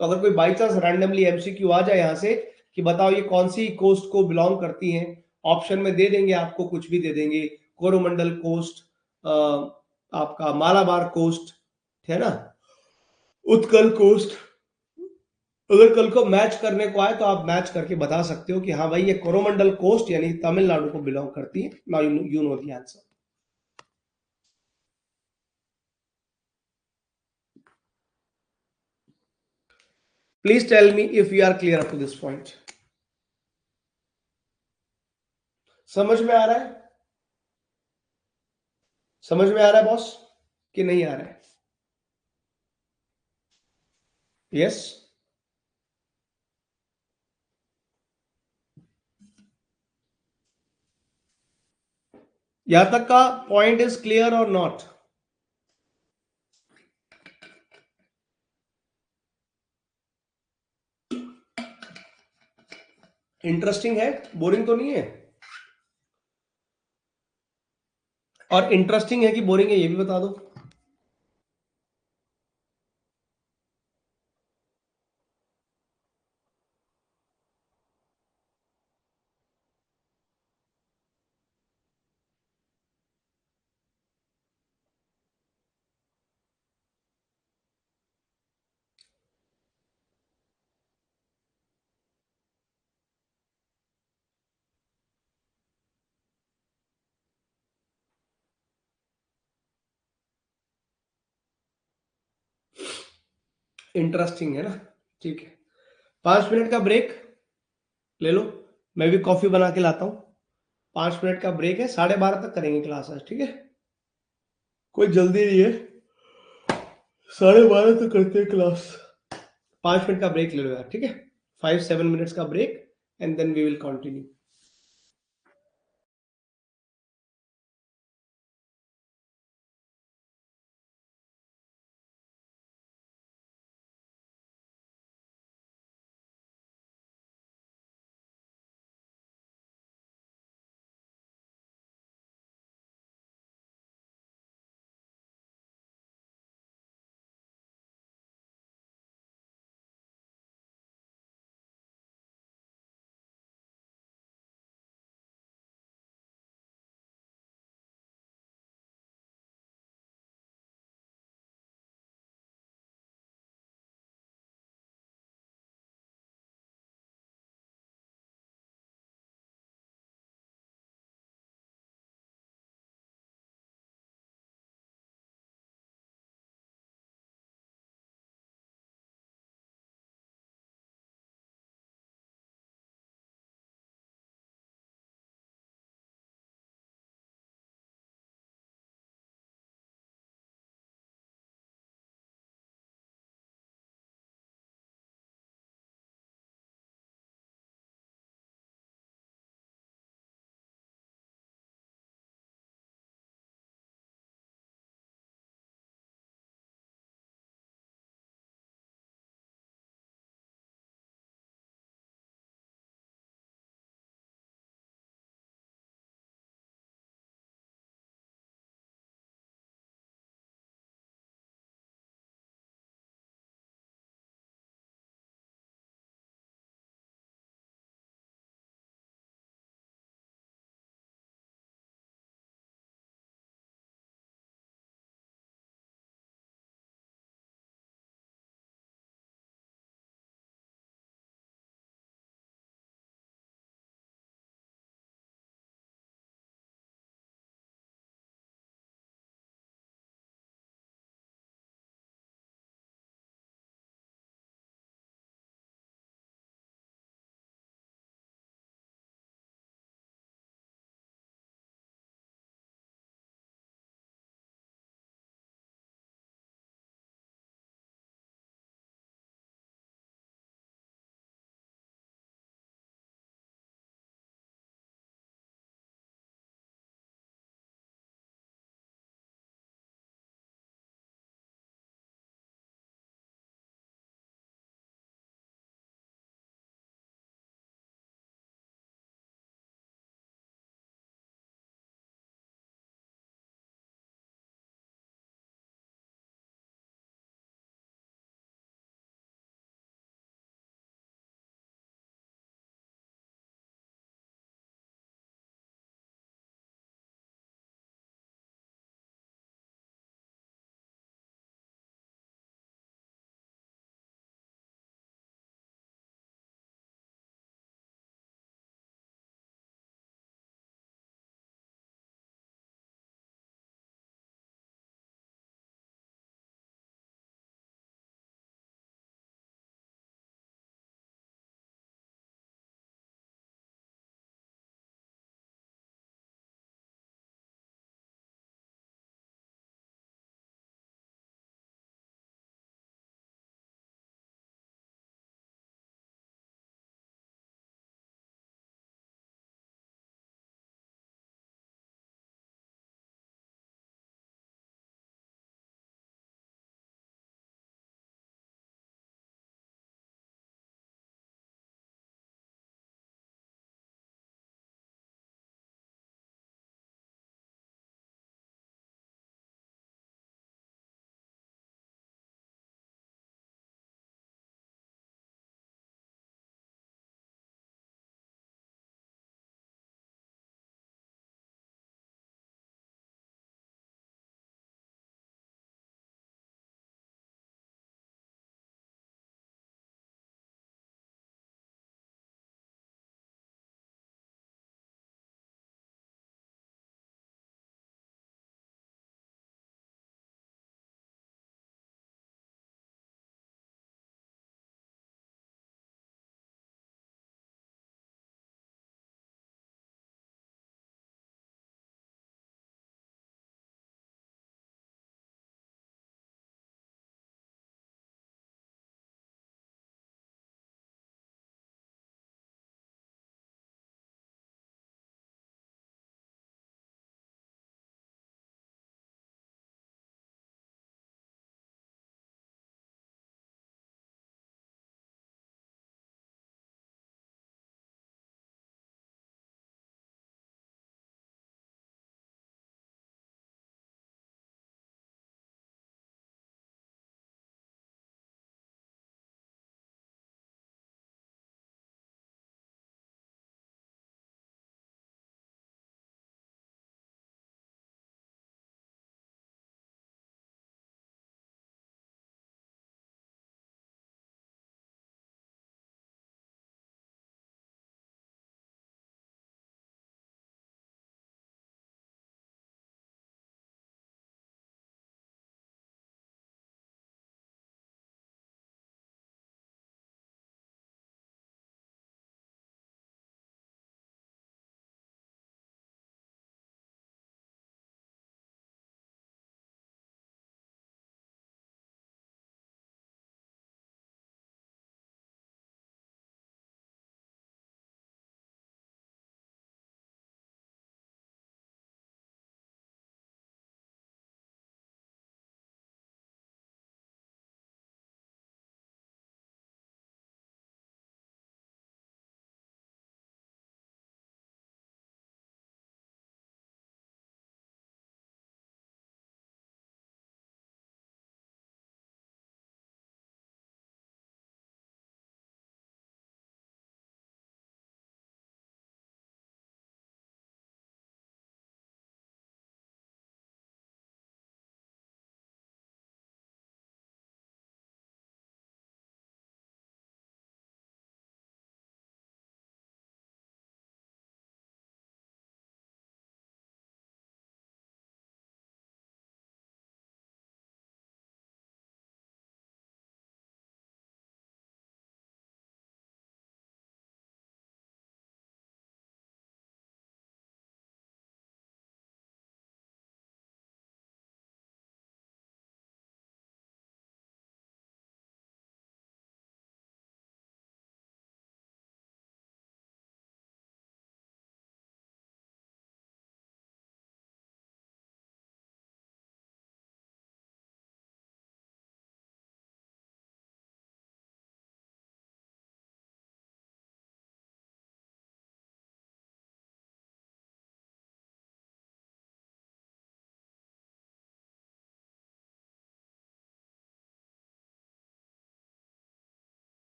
तो अगर कोई बाई चांस रैंडमली एमसीक्यू आ जाए यहां से कि बताओ ये कौन सी कोस्ट को बिलोंग करती हैं, ऑप्शन में दे देंगे आपको, कुछ भी दे देंगे, कोरोमंडल कोस्ट, आपका मालाबार कोस्ट, है ना, उत्कल कोस्ट। अगर कल को मैच करने को आए तो आप मैच करके बता सकते हो कि हाँ भाई ये कोरोमंडल कोस्ट यानी तमिलनाडु को बिलोंग करती है। Now you know the answer. Please tell me if you are clear up to this point. समझ में आ रहा है? समझ में आ रहा है बॉस कि नहीं आ रहा है? यस? यहां तक का पॉइंट इज क्लियर और नॉट? इंटरेस्टिंग है, बोरिंग तो नहीं है? और इंटरेस्टिंग है कि बोरिंग है ये भी बता दो। इंटरेस्टिंग है ना? ठीक है, 5 मिनट का ब्रेक ले लो, मैं भी कॉफी बना के लाता हूँ। 5 मिनट का ब्रेक है, 12:30 तक करेंगे क्लास आज, ठीक है? कोई जल्दी नहीं है, 12:30 तक करते हैं क्लास। 5 मिनट का ब्रेक ले लो यार, ठीक है? 5-7 मिनट्स का break, and then we will continue.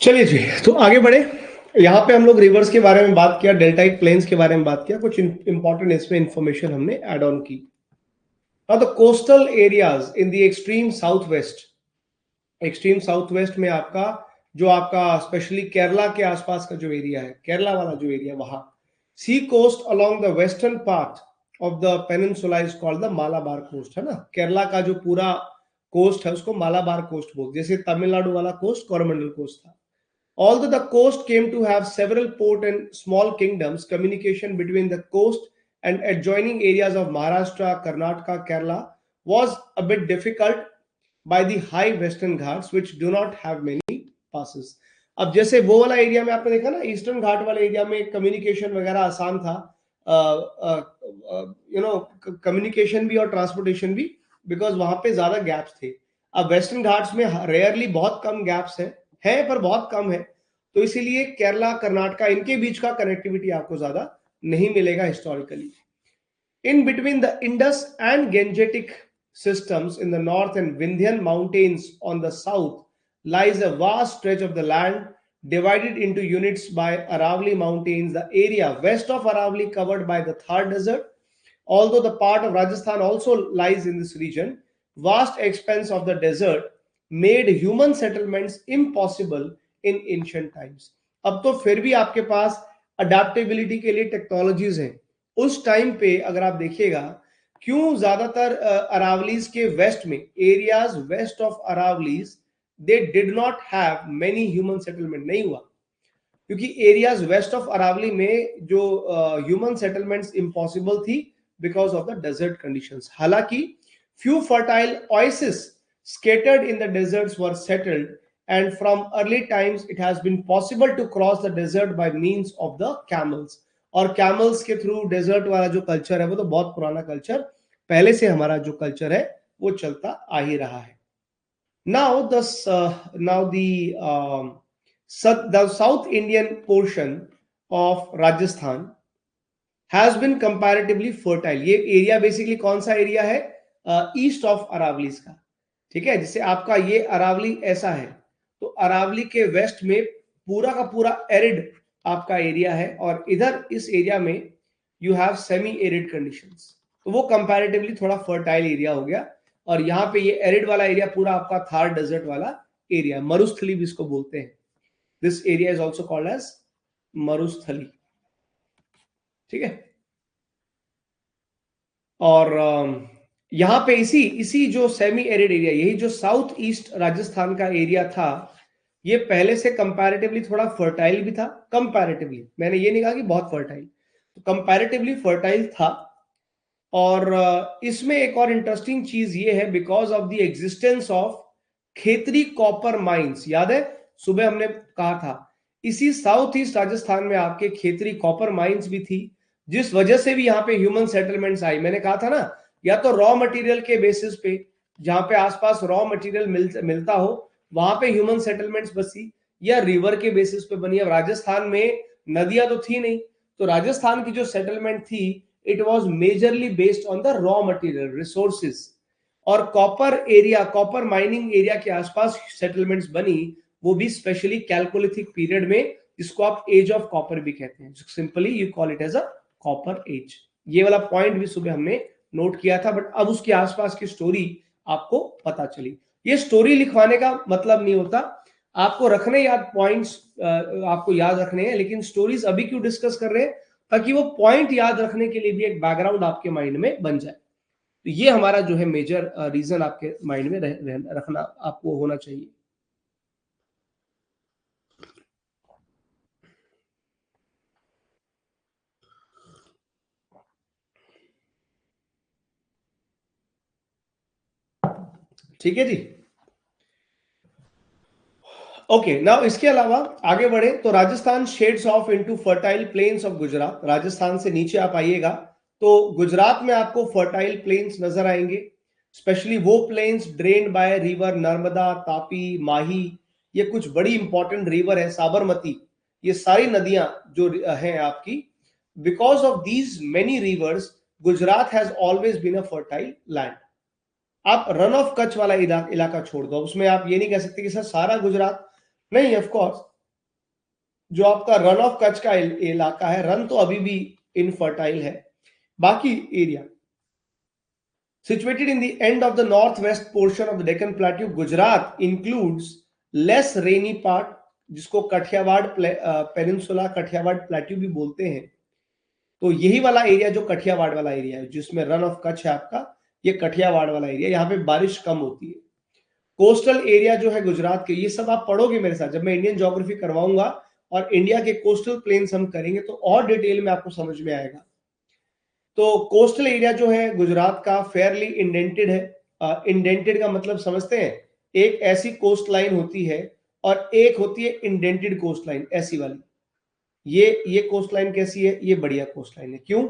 चलिए जी, तो आगे बढ़े। यहाँ पे हम लोग रिवर्स के बारे में बात किया, डेल्टाइक प्लेन्स के बारे में बात किया, कुछ इंपॉर्टेंट इसमें इंफॉर्मेशन हमने ऐड ऑन की। Now the coastal areas in the extreme south west में आपका जो आपका स्पेशली केरला के आसपास का जो एरिया है, केरला वाला जो एरिया, वहां sea coast along the western part of the peninsula is called the Malabar coast, है ना। केरला का जो पूरा कोस्ट है उसको मालाबार कोस्ट बोलते, जैसे तमिलनाडु वाला कोस्ट कोरोमंडल कोस्ट था। Although the coast came to have several port and small kingdoms, communication between the coast and adjoining areas of Maharashtra, Karnataka, Kerala was a bit difficult by the high western ghats which do not have many passes. अब जैसे वो वाला area में आपने देखा ना, eastern घाट वाले area में कम्युनिकेशन वगैरह आसान था, यू नो, कम्युनिकेशन भी और ट्रांसपोर्टेशन भी, बिकॉज वहां पे ज्यादा गैप्स थे। अब वेस्टर्न घाट्स में रेयरली बहुत कम गैप्स है पर बहुत कम है, तो इसीलिए केरला कर्नाटका इनके बीच का कनेक्टिविटी आपको ज्यादा नहीं मिलेगा historically. In between the Indus and Gangetic systems in the north and Vindhyan mountains on the south lies a vast stretch of the land divided into units by Aravalli Mountains. The area west of Aravalli covered by the Thar Desert, although the part of Rajasthan also lies in this region. Vast expanse of the desert made human settlements impossible in ancient times. अब तो फिर भी आपके पास adaptability के लिए technologies हैं। उस time पे अगर आप देखिएगा, क्यों ज्यादातर अरावलीज के वेस्ट में, areas west of Aravallis, they did not have many human settlement, नहीं हुआ, क्योंकि एरियाज वेस्ट ऑफ अरावली में जो ह्यूमन सेटलमेंट्स इम्पॉसिबल थी because of the desert conditions. हालांकि few fertile oases scattered in the deserts were settled, and from early times it has been possible to cross the desert by means of the camels. और camels के through desert वाला जो culture है वो तो बहुत पुराना कल्चर, पहले से हमारा जो कल्चर है वो चलता आ ही रहा है। Now the South Indian portion of Rajasthan has been comparatively fertile. ये एरिया बेसिकली कौन सा एरिया है? ईस्ट ऑफ अरावलीज का, ठीक है। जैसे आपका ये अरावली ऐसा है, तो अरावली के वेस्ट में पूरा का पूरा एरिड आपका एरिया है, और इधर इस एरिया में you have semi arid conditions, तो वो कंपैरेटिवली थोड़ा फर्टाइल एरिया हो गया। और यहाँ पे ये एरिड वाला एरिया पूरा आपका थार डेजर्ट वाला एरिया, मरुस्थली भी इसको बोलते हैं। This area is also called as Marusthali, ठीक है। और यहाँ पे इसी जो सेमी एरिड एरिया, यही जो साउथ ईस्ट राजस्थान का एरिया था, ये पहले से कंपैरेटिवली थोड़ा फर्टाइल भी था। कंपैरेटिवली, मैंने ये नहीं कहा कि बहुत फर्टाइल, तो कंपैरेटिवली फर्टाइल था। और इसमें एक और इंटरेस्टिंग चीज ये है, because of the existence of Khetri copper mines. याद है सुबह हमने कहा था इसी साउथ ईस्ट राजस्थान में आपके खेतरी कॉपर माइंस भी थी, जिस वजह से भी यहाँ पे ह्यूमन सेटलमेंट्स आई। मैंने कहा था ना, या तो रॉ मटेरियल के बेसिस पे, जहां पे आसपास रॉ मटेरियल मिलता हो वहां पे ह्यूमन सेटलमेंट्स बसी, या रिवर के बेसिस पे बनी। अब राजस्थान में नदियां तो थी नहीं, तो राजस्थान की जो सेटलमेंट थी it was majorly based on the raw material resources. और copper area, copper mining area के आसपास सेटलमेंट्स बनी, वो भी स्पेशली कैलकोलिथिक पीरियड में, जिसको आप एज ऑफ कॉपर भी कहते हैं। Simply you call it as a copper age. ये वाला पॉइंट भी सुबह हमने नोट किया था, बट अब उसके आसपास की स्टोरी आपको पता चली। ये स्टोरी लिखवाने का मतलब नहीं होता, आपको रखने याद पॉइंट्स, आपको याद रखने हैं, लेकिन स्टोरीज अभी क्यों डिस्कस कर रहे हैं, ताकि वो पॉइंट याद रखने के लिए भी एक बैकग्राउंड आपके माइंड में बन जाए। तो ये हमारा जो है मेजर रीजन आपके माइंड में रखना आपको होना चाहिए। ठीक है जी। ओके, नाउ इसके अलावा आगे बढ़े तो Rajasthan shades of into fertile planes of Gujarat. Rajasthan से नीचे आप आइएगा तो गुजरात में आपको फर्टाइल प्लेन्स नजर आएंगे, स्पेशली वो plains drained by river Narmada, Tapi, Mahi. ये कुछ बड़ी इंपॉर्टेंट रिवर है, साबरमती, ये सारी नदियां जो हैं आपकी, because of these many rivers Gujarat has always been a fertile land. आप रन ऑफ कच्छ वाला इलाका छोड़ दो, उसमें आप ये नहीं कह सकते कि सर सारा गुजरात नहीं। ऑफ कोर्स जो आपका रन ऑफ कच्छ का इलाका है, रन तो अभी भी इनफर्टाइल है। बाकी area situated in the end of the northwest portion of the Deccan Plateau, Gujarat includes less rainy part, जिसको कठियावाड़ पेनिनसुला, कठियावाड़ प्लेट्यू भी बोलते हैं। तो यही वाला एरिया जो कठियावाड़ वाला एरिया है, जिसमें रन ऑफ कच्छ है आपका, ये कठियावाड़ वाला एरिया, यहाँ पे बारिश कम होती है। कोस्टल एरिया जो है गुजरात के, ये सब आप पढ़ोगे मेरे साथ जब मैं इंडियन ज्योग्राफी करवाऊंगा, और इंडिया के कोस्टल प्लेन्स हम करेंगे तो और डिटेल में आपको समझ में आएगा। तो कोस्टल एरिया जो है गुजरात का फेयरली इंडेंटेड है। इंडेंटेड का मतलब समझते हैं, एक ऐसी कोस्ट लाइन होती है और एक होती है इंडेंटेड कोस्ट लाइन, ऐसी वाली। ये कोस्ट लाइन कैसी है, ये बढ़िया कोस्ट लाइन है। क्यों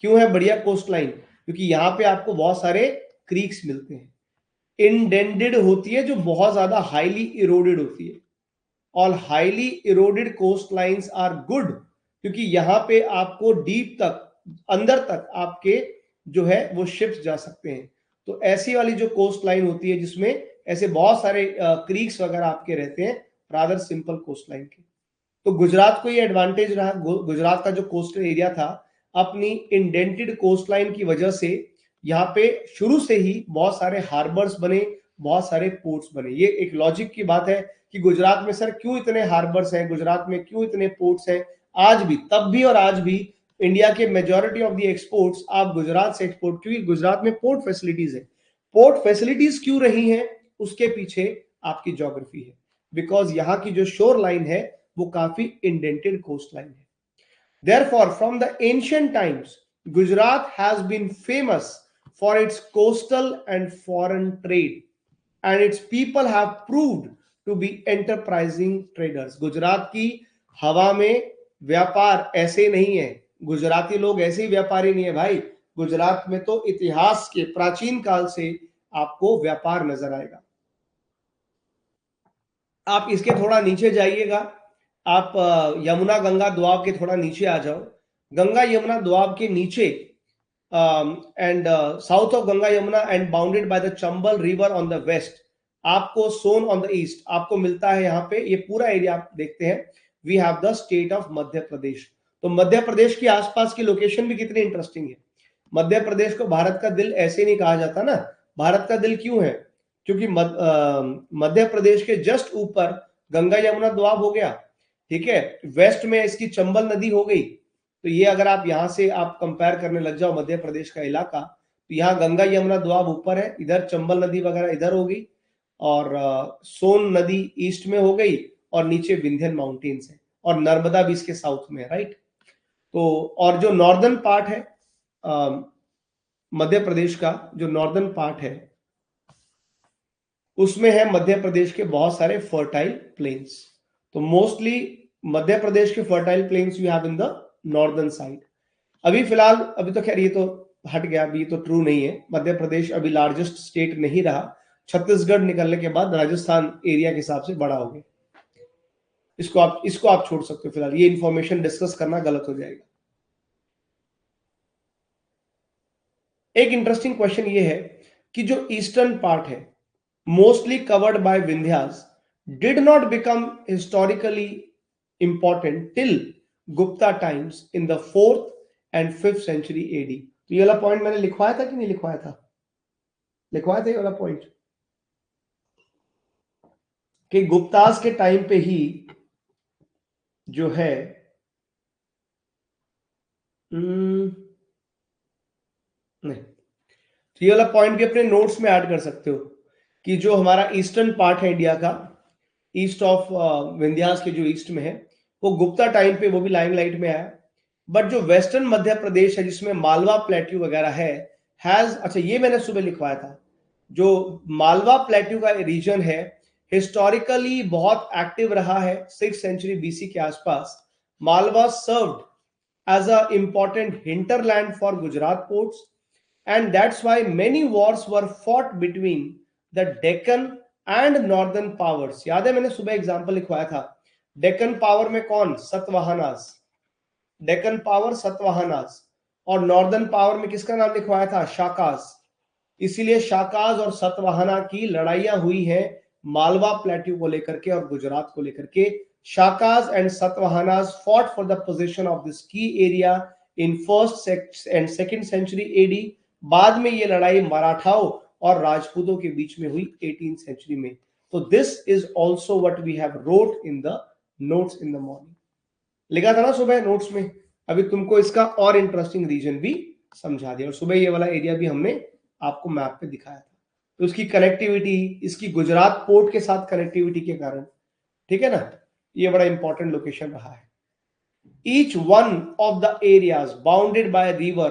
क्यों है बढ़िया कोस्ट लाइन? क्योंकि यहाँ पे आपको बहुत सारे क्रीक्स मिलते हैं। इंडेंटेड होती है जो बहुत ज्यादा हाईली इरोडेड होती है, और highly eroded coast lines are good, क्योंकि यहाँ पे आपको डीप तक, अंदर तक आपके जो है वो शिप्स जा सकते हैं। तो ऐसी वाली जो कोस्ट लाइन होती है जिसमें ऐसे बहुत सारे क्रीक्स वगैरह आपके रहते हैं, रादर सिंपल कोस्ट लाइन के, तो गुजरात को ये एडवांटेज रहा। गुजरात का जो कोस्टल एरिया था, अपनी इंडेंटेड कोस्ट लाइन की वजह से यहाँ पे शुरू से ही बहुत सारे हार्बर्स बने, बहुत सारे पोर्ट्स बने। ये एक लॉजिक की बात है कि गुजरात में सर क्यों इतने हार्बर्स हैं, गुजरात में क्यों इतने पोर्ट्स हैं। आज भी, तब भी और आज भी इंडिया के मेजॉरिटी ऑफ द एक्सपोर्ट्स आप गुजरात से एक्सपोर्ट, क्योंकि गुजरात में पोर्ट फैसिलिटीज है। पोर्ट फैसिलिटीज क्यों रही हैं, उसके पीछे आपकी ज्योग्राफी है, बिकॉज यहाँ की जो शोर लाइन है वो काफी इंडेंटेड कोस्ट लाइन है। Therefore, from the ancient times, Gujarat has been famous for its coastal and foreign trade, and its people have proved to be enterprising traders. Gujarat की हवा में व्यापार ऐसे नहीं है, गुजराती लोग ऐसे ही व्यापारी नहीं है भाई। गुजरात में तो इतिहास के प्राचीन काल से आपको व्यापार नजर आएगा। आप इसके थोड़ा नीचे जाइएगा, आप यमुना गंगा द्वाब के थोड़ा नीचे आ जाओ। गंगा यमुना द्वाब के नीचे and south of Ganga Yamuna and bounded by the Chambal river on the west, आपको सोन ऑन द ईस्ट आपको मिलता है। यहाँ पे ये पूरा एरिया आप देखते हैं, we have the state of Madhya Pradesh. तो मध्य प्रदेश की आसपास की लोकेशन भी कितनी इंटरेस्टिंग है। मध्य प्रदेश को भारत का दिल ऐसे नहीं कहा जाता ना। भारत का दिल क्यों है? क्योंकि मध्य प्रदेश के जस्ट ऊपर गंगा यमुना द्वाब हो गया, ठीक है, वेस्ट में इसकी चंबल नदी हो गई। तो ये अगर आप यहां से आप कंपेयर करने लग जाओ मध्य प्रदेश का इलाका, तो यहाँ गंगा यमुना द्वाब ऊपर है, इधर चंबल नदी वगैरह इधर हो गई, और सोन नदी ईस्ट में हो गई, और नीचे विंध्यन माउंटेन्स है, और नर्मदा भी इसके साउथ में है, राइट। तो और जो नॉर्दर्न पार्ट है मध्य प्रदेश का, जो नॉर्दर्न पार्ट है उसमें है मध्य प्रदेश के बहुत सारे फर्टाइल प्लेन्स। तो मोस्टली मध्य प्रदेश के fertile planes you have in the northern side. अभी फिलहाल, अभी तो खैर ये तो हट गया, अभी तो ट्रू नहीं है, मध्य प्रदेश अभी लार्जेस्ट स्टेट नहीं रहा, छत्तीसगढ़ निकलने के बाद राजस्थान एरिया के हिसाब से बड़ा हो गया। इसको आप छोड़ सकते हो फिलहाल, ये इंफॉर्मेशन डिस्कस करना गलत हो जाएगा। एक इंटरेस्टिंग क्वेश्चन ये है कि जो ईस्टर्न पार्ट है mostly covered by Vindhyas did not become historically important till Gupta times in the 4th and 5th century AD। तो ये वाला पॉइंट मैंने लिखवाया था कि नहीं लिखवाया था? लिखवाया था ये वाला पॉइंट कि गुप्तास के टाइम पे ही जो है नहीं, तो ये वाला पॉइंट भी अपने नोट्स में ऐड कर सकते हो कि जो हमारा ईस्टर्न पार्ट है इंडिया का, ईस्ट ऑफ विंध्यास के जो ईस्ट में है, वो गुप्ता टाइम पे वो भी लाइमलाइट में आया। बट जो वेस्टर्न मध्य प्रदेश है जिसमें मालवा प्लेट्यू वगैरह है, हैज, अच्छा ये मैंने सुबह लिखवाया था, जो मालवा प्लेट्यू का रीजन है हिस्टोरिकली बहुत एक्टिव रहा है 6th सेंचुरी BC के आसपास। Malwa served as a important hinterland for Gujarat ports, and that's why many wars were fought between the Deccan and Northern powers। याद है मैंने सुबह एग्जांपल लिखवाया था, डेक्कन पावर में कौन? सतवाहनास। डेक्कन पावर सतवाहनास, और नॉर्दर्न पावर में किसका नाम लिखवाया था? शाकास। इसीलिए शाकाज और सतवाहना की लड़ाइयां हुई हैं मालवा प्लेट्यू को लेकर के और गुजरात को लेकर के। Shakas and Satavahanas fought for the possession of this key area in 1st and 2nd century AD। बाद में ये लड़ाई मराठाओं और राजपूतों के बीच में हुई 18th century में। तो this is also what we have wrote in the notes in the morning। लिखा था ना सुबह नोट्स में, अभी तुमको इसका और इंटरेस्टिंग रीजन भी समझा दिया, और सुबह ये वाला एरिया भी हमने आपको मैप पे दिखाया था। तो उसकी कनेक्टिविटी, इसकी गुजरात पोर्ट के साथ कनेक्टिविटी के कारण, ठीक है ना, ये बड़ा इंपॉर्टेंट लोकेशन रहा है। Each one of the areas bounded by a river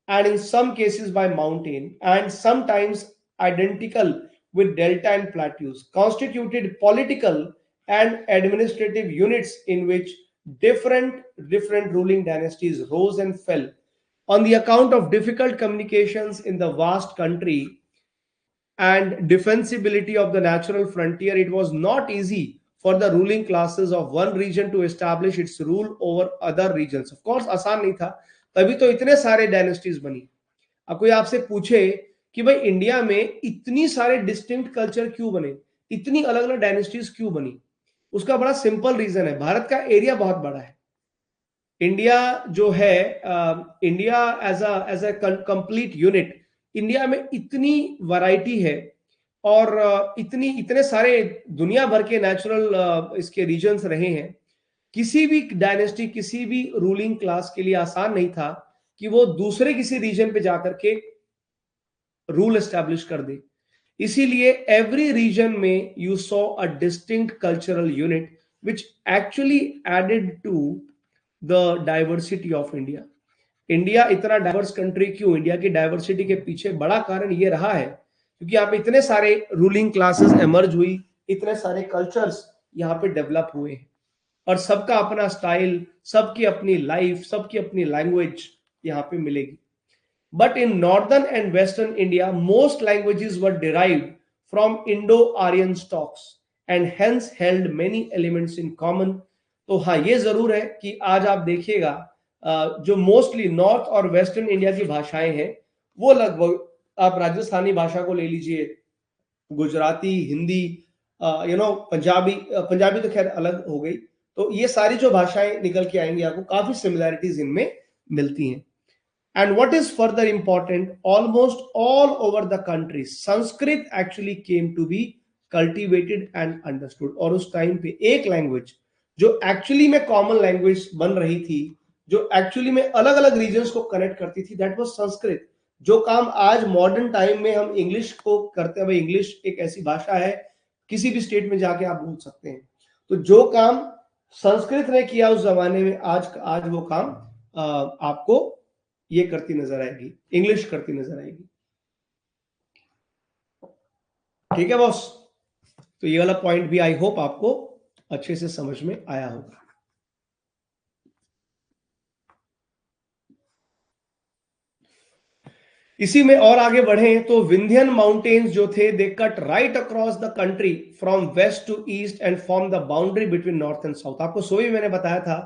and in some cases by mountain and sometimes identical with delta and plateaus constituted political and administrative units in which different ruling dynasties rose and fell on the account of difficult communications in the vast country and defensibility of the natural frontier. It was not easy for the ruling classes of one region to establish its rule over other regions। Of course आसान नहीं था, तभी तो इतने सारे dynasties बनी। अब कोई आपसे पूछे कि भाई इंडिया में इतनी सारे डिस्टिंक्ट कल्चर क्यों बने, इतनी अलग अलग डायनेस्टीज क्यों बनी, उसका बड़ा सिंपल रीजन है, भारत का एरिया बहुत बड़ा है। इंडिया जो है, India as a complete unit, India में इतनी वैरायटी है और इतने सारे दुनिया भर के नेचुरल इसके रीजन्स रहे हैं। किसी भी डायनेस्टी, किसी भी रूलिंग क्लास के लिए आसान नहीं था कि वो दूसरे किसी रीजन पे जाकर के रूल एस्टेब्लिश कर दे। इसीलिए एवरी रीजन में you saw a distinctive cultural unit which actually added to the diversity of India. India इतना डाइवर्स कंट्री क्यों? इंडिया की डाइवर्सिटी के पीछे बड़ा कारण ये रहा है क्योंकि यहाँ पे इतने सारे रूलिंग क्लासेस एमर्ज हुई, इतने सारे कल्चर्स यहाँ पे डेवलप हुए हैं, और सबका अपना स्टाइल, सबकी अपनी लाइफ, सबकी अपनी लैंग्वेज यहाँ पे मिलेगी। But in northern and western India most languages were derived from Indo Aryan stocks and hence held many elements in common. तो हाँ, ये जरूर है कि आज आप देखिएगा जो मोस्टली नॉर्थ और वेस्टर्न इंडिया की भाषाएं हैं वो लगभग, आप राजस्थानी भाषा को ले लीजिए, गुजराती, हिंदी, पंजाबी, पंजाबी तो खैर अलग हो गई, तो ये सारी जो भाषाएं निकल के आएंगी आपको काफी सिमिलैरिटीज इनमें मिलती हैं। And what is further important, almost all over the country Sanskrit actually came to be cultivated and understood. और उस टाइम पे एक लैंग्वेज जो एक्चुअली में कॉमन लैंग्वेज बन रही थी, जो एक्चुअली में अलग अलग रीजन्स को कनेक्ट करती थी, दैट वाज संस्कृत। जो काम आज मॉडर्न टाइम में हम इंग्लिश को करते हैं, इंग्लिश एक ऐसी भाषा है किसी भी स्टेट में जाके आप बोल सकते हैं, तो जो काम संस्कृत ने किया उस जमाने में, आज वो काम आपको ये करती नजर आएगी, इंग्लिश करती नजर आएगी। ठीक है बॉस, तो ये वाला पॉइंट भी आई होप आपको अच्छे से समझ में आया होगा। इसी में और आगे बढ़े तो विंध्यन माउंटेन्स जो थे they cut right across the country from west to east and form the boundary between north and south. आपको सो ही मैंने बताया था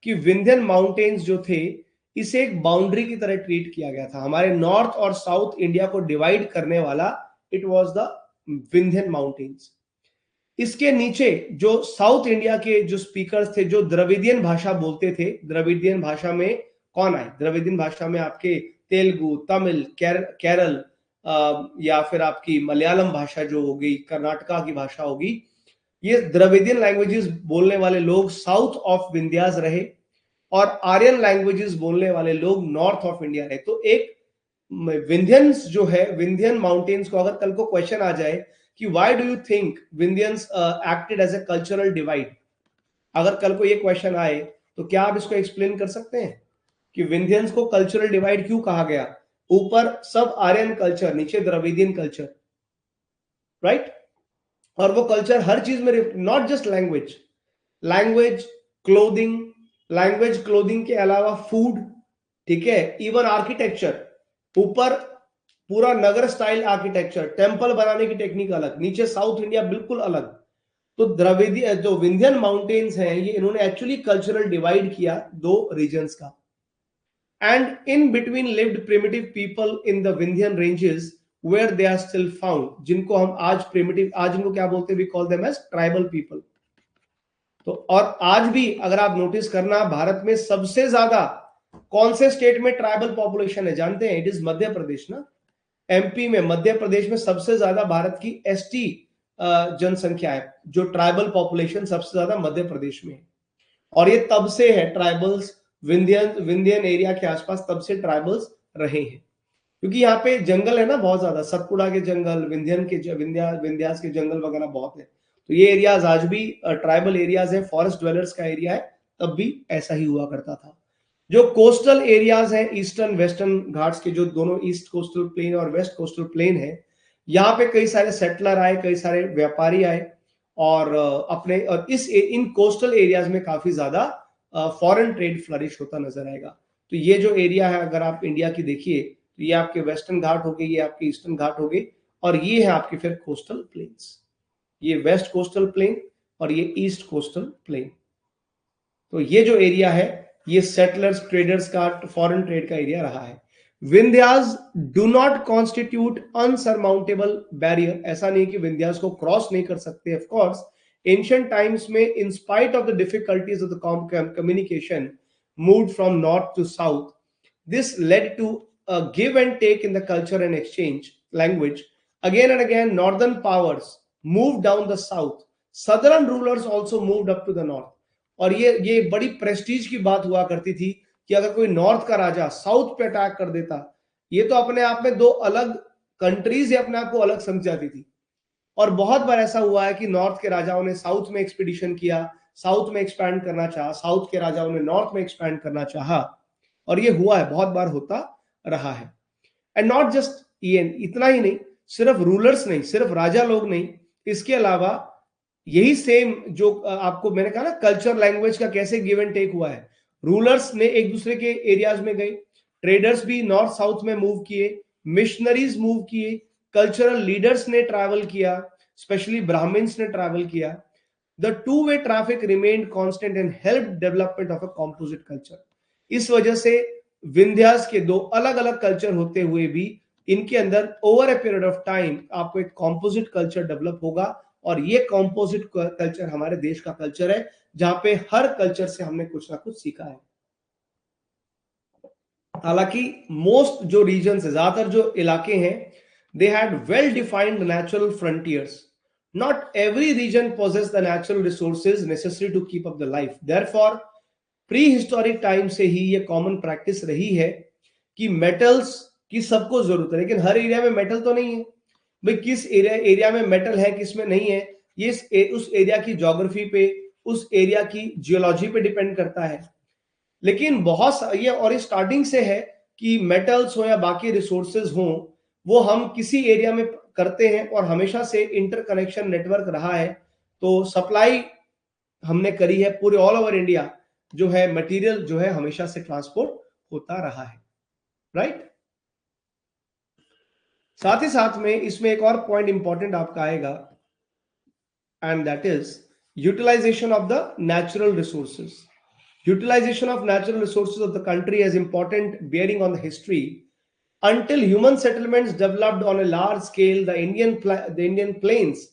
कि विंध्यन माउंटेन्स जो थे इसे एक बाउंड्री की तरह ट्रीट किया गया था, हमारे नॉर्थ और साउथ इंडिया को डिवाइड करने वाला it was the Vindhyan mountains. इसके नीचे जो साउथ इंडिया के जो स्पीकर्स थे जो द्रविडियन भाषा बोलते थे, द्रविडियन भाषा में कौन आए? द्रविडियन भाषा में आपके तेलुगु, तमिल, केरल या फिर आपकी मलयालम भाषा जो होगी, कर्नाटका की भाषा होगी, ये द्रविडियन लैंग्वेजेस बोलने वाले लोग साउथ ऑफ विंध्यास रहे और आर्यन लैंग्वेजेस बोलने वाले लोग नॉर्थ ऑफ इंडिया रहे। तो एक विंध्यंस जो है, विंध्यन माउंटेन्स को अगर कल को क्वेश्चन आ जाए कि why do you think Vindhyas acted as a cultural divide, अगर कल को ये क्वेश्चन आए तो क्या आप इसको एक्सप्लेन कर सकते हैं कि विंध्यंस को कल्चरल डिवाइड क्यों कहा गया? ऊपर सब आर्यन कल्चर, नीचे द्रविडियन कल्चर, राइट? और वो कल्चर हर चीज में, not just language, language clothing, language clothing के अलावा फूड, ठीक है, इवन आर्किटेक्चर, ऊपर पूरा नगर स्टाइल आर्किटेक्चर, टेंपल बनाने की टेक्निक अलग, नीचे साउथ इंडिया बिल्कुल अलग। तो द्रविडियन जो विंध्यन माउंटेन्स हैं ये इन्होंने एक्चुअली कल्चरल डिवाइड किया दो रीजन्स का। And in between lived primitive people in the Vindhyan ranges where they are still found, जिनको हम आज प्रिमिटिव, आज इनको क्या बोलते हैं? We call them as tribal people. तो और आज भी अगर आप नोटिस करना, भारत में सबसे ज्यादा कौन से स्टेट में ट्राइबल पॉपुलेशन है जानते हैं? इट इज मध्य प्रदेश ना। एमपी में, मध्य प्रदेश में सबसे ज्यादा भारत की एसटी जनसंख्या है, जो ट्राइबल पॉपुलेशन सबसे ज्यादा मध्य प्रदेश में है। और ये तब से है, ट्राइबल्स विंध्यन एरिया के आसपास तब से ट्राइबल्स रहे हैं, क्योंकि यहाँ पे जंगल है ना बहुत ज्यादा, सतपुड़ा के जंगल, विंध्यन के विंध्यास के जंगल वगैरह बहुत है। तो ये एरियाज आज भी ट्राइबल एरियाज है, फॉरेस्ट ड्वेलर्स का एरिया है, तब भी ऐसा ही हुआ करता था। जो कोस्टल एरियाज हैं, ईस्टर्न वेस्टर्न घाट्स के, जो दोनों ईस्ट कोस्टल प्लेन और वेस्ट कोस्टल प्लेन है, यहाँ पे कई सारे सेटलर आए, कई सारे व्यापारी आए और अपने और इन कोस्टल एरियाज में काफी ज्यादा फॉरेन ट्रेड फ्लरिश होता नजर आएगा। तो ये जो एरिया है अगर आप इंडिया की देखिए तो ये आपके वेस्टर्न घाट हो गए, ये आपके ईस्टर्न घाट हो गए, और ये है आपके फिर कोस्टल प्लेन्स, ये वेस्ट कोस्टल प्लेन और ये ईस्ट कोस्टल प्लेन। तो ये जो एरिया है ये सेटलर्स, ट्रेडर्स का, फॉरेन ट्रेड का एरिया रहा है। Vindhyas do not constitute insurmountable barrier, ऐसा नहीं कि विंध्यास को क्रॉस नहीं कर सकते। ऑफ कोर्स एंशिएंट टाइम्स में in spite of the difficulties of the communication moved from north to south, this led to a give and take in the culture and exchange language. Again and again, northern powers moved down the south. Southern rulers also moved up to the north. और ये बड़ी Prestige की बात हुआ करती थी कि अगर कोई नॉर्थ का राजा साउथ पे अटैक कर देता, ये तो अपने आप में दो अलग कंट्रीज अपने आप को अलग समझ जाती थी। और बहुत बार ऐसा हुआ है कि नॉर्थ के राजाओं ने साउथ में एक्सपीडिशन किया, साउथ में एक्सपैंड करना चाहा, साउथ के राजाओं ने नॉर्थ में एक्सपैंड करना चाहा, और ये हुआ है, बहुत बार होता रहा है। एंड नॉट जस्ट ये, इतना ही नहीं, सिर्फ रूलर्स नहीं, सिर्फ राजा लोग नहीं, इसके अलावा यही सेम जो आपको मैंने कहा ना कल्चर लैंग्वेज का कैसे गिव एंड टेक हुआ है, रूलर्स ने एक दूसरे के एरियाज में गए, ट्रेडर्स भी नॉर्थ साउथ में मूव किए, मिशनरीज मूव किए, कल्चरल लीडर्स ने ट्रैवल किया, स्पेशली ब्राह्मण्स ने ट्रैवल किया। The two way traffic remained constant and help development of a composite culture. इस वजह से विंध्यास के दो अलग अलग कल्चर होते हुए भी इनके अंदर over a period of time आपको एक कॉम्पोजिट कल्चर डेवलप होगा, और ये कॉम्पोजिट कल्चर हमारे देश का कल्चर है, जहां पे हर कल्चर से हमने कुछ ना कुछ सीखा है। हालांकि मोस्ट जो रीजन है, ज्यादातर जो इलाके हैं, they had well defined natural frontiers. Not every region possesses the natural resources necessary to keep up the life. Therefore prehistoric time से ही ये कॉमन प्रैक्टिस रही है कि मेटल्स की सबको जरूरत है, लेकिन हर एरिया में मेटल तो नहीं है भाई, किस एरिया में मेटल है, किस में नहीं है, ये उस एरिया की ज्योग्राफी पे, उस एरिया की जियोलॉजी पे डिपेंड करता है। लेकिन बहुत ये और स्टार्टिंग से है कि मेटल्स हो या बाकी रिसोर्सेज हो, वो हम किसी एरिया में करते हैं और हमेशा से इंटरकनेक्शन नेटवर्क रहा है। तो सप्लाई हमने करी है पूरे ऑल ओवर इंडिया, जो है मटेरियल जो है हमेशा से ट्रांसपोर्ट होता रहा है, राइट। साथ ही साथ में इसमें एक और पॉइंट इंपॉर्टेंट आपका आएगा, and that is utilization of the natural resources. Utilization of natural resources of the country has important bearing on the history. Until human settlements developed on a large scale, the Indian plains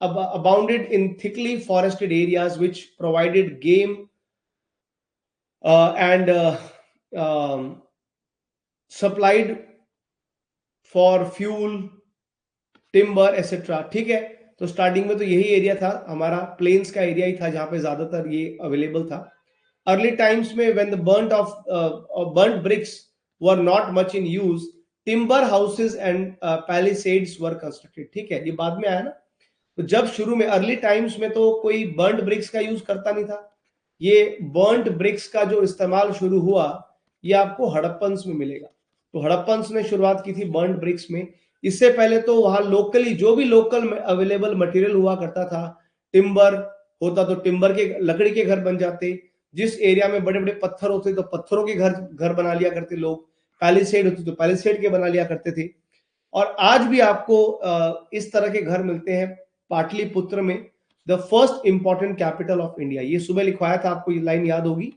abounded in thickly forested areas which provided game and supplied for fuel, timber etcetera, ठीक है। तो starting में तो यही area था हमारा, planes का area ही था जहां पे ज्यादातर ये अवेलेबल था। अर्ली टाइम्स में when the burnt bricks were not much in use, timber houses and palisades were constructed, ठीक है, ये बाद में आया ना। तो जब शुरू में अर्ली टाइम्स में तो कोई बर्न्ट ब्रिक्स का यूज करता नहीं था, ये बर्न्ट ब्रिक्स का जो इस्तेमाल शुरू हुआ ये आपको हड़प्पन्स में मिलेगा। तो हड़प्पन्स ने शुरुआत की थी बर्न्ट ब्रिक्स में। इससे पहले तो वहां लोकली जो भी लोकल अवेलेबल मटेरियल हुआ करता था, टिम्बर होता तो टिम्बर के लकड़ी के घर बन जाते, जिस एरिया में बड़े बड़े पत्थर होते तो पत्थरों के घर बना लिया करते लोग, पैलिसेड होती तो पैलिसेड के बना लिया करते थे। और आज भी आपको इस तरह के घर मिलते हैं पाटलिपुत्र में, the first important capital of India. ये सुबह लिखवाया था आपको, ये लाइन याद होगी,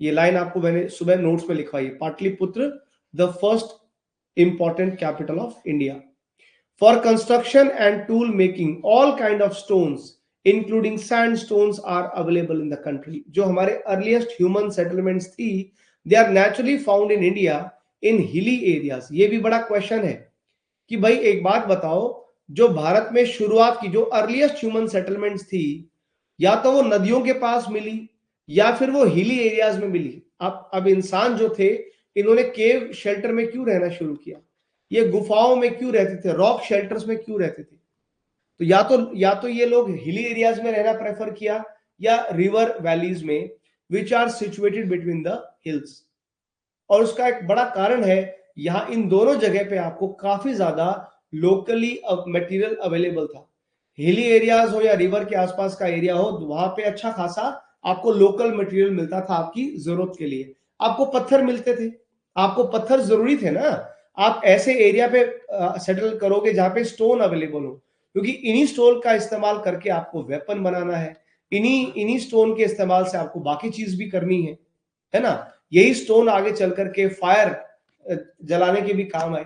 ये लाइन आपको मैंने सुबह नोट्स में लिखवाई, Pataliputra the first important capital of India. For construction and tool making, all kind of stones, including sandstones, are available in the country. जो हमारे earliest human settlements थी, they are naturally found in India in hilly areas. ये भी बड़ा question है कि भाई एक बात बताओ, जो भारत में शुरुआत की जो अर्लीस्ट ह्यूमन सेटलमेंट्स थी, या तो वो नदियों के पास मिली या फिर वो हिली एरियाज में मिली। अब इंसान जो थे, इन्होंने केव शेल्टर में क्यों रहना शुरू किया, ये गुफाओं में क्यों रहते थे, रॉक शेल्टर्स में क्यों रहते थे? तो या तो ये लोग हिली एरियाज में रहना प्रेफर किया या रिवर वैलीज में, which are situated between the hills. और उसका एक बड़ा कारण है, यहां इन दोनों जगह पे आपको काफी ज्यादा लोकली मटेरियल अवेलेबल था। हिली एरियाज हो या रिवर के आसपास का एरिया हो, वहां पे अच्छा खासा आपको लोकल मटेरियल मिलता था आपकी जरूरत के लिए। आपको पत्थर मिलते थे, आपको पत्थर जरूरी थे ना। आप ऐसे एरिया पे सेटल करोगे जहां पे स्टोन अवेलेबल हो, क्योंकि इन्हीं स्टोन का इस्तेमाल करके आपको वेपन बनाना है, इन्हीं स्टोन के इस्तेमाल से आपको बाकी चीज भी करनी है ना। यही स्टोन आगे चल करके फायर जलाने के भी काम आए।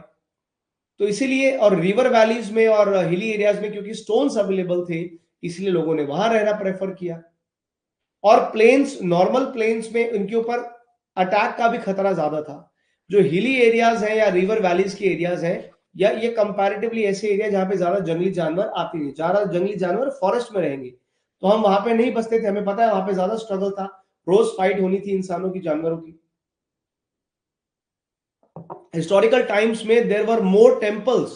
तो इसीलिए, और रिवर वैलीज में और हिली एरियाज में क्योंकि स्टोन्स अवेलेबल थे, इसलिए लोगों ने वहां रहना प्रेफर किया। और प्लेन्स, नॉर्मल प्लेन्स में इनके ऊपर अटैक का भी खतरा ज्यादा था। जो हिली एरियाज हैं या रिवर वैलीज के एरियाज हैं, या ये कंपैरेटिवली ऐसे एरिया जहां पे ज्यादा जंगली जानवर आते नहीं, ज्यादा जंगली जानवर फॉरेस्ट में रहेंगे, तो हम वहां पे नहीं बसते थे। हमें पता है वहां पे ज्यादा स्ट्रगल था, रोज फाइट होनी थी इंसानों की जानवरों की। Historical times में there were more temples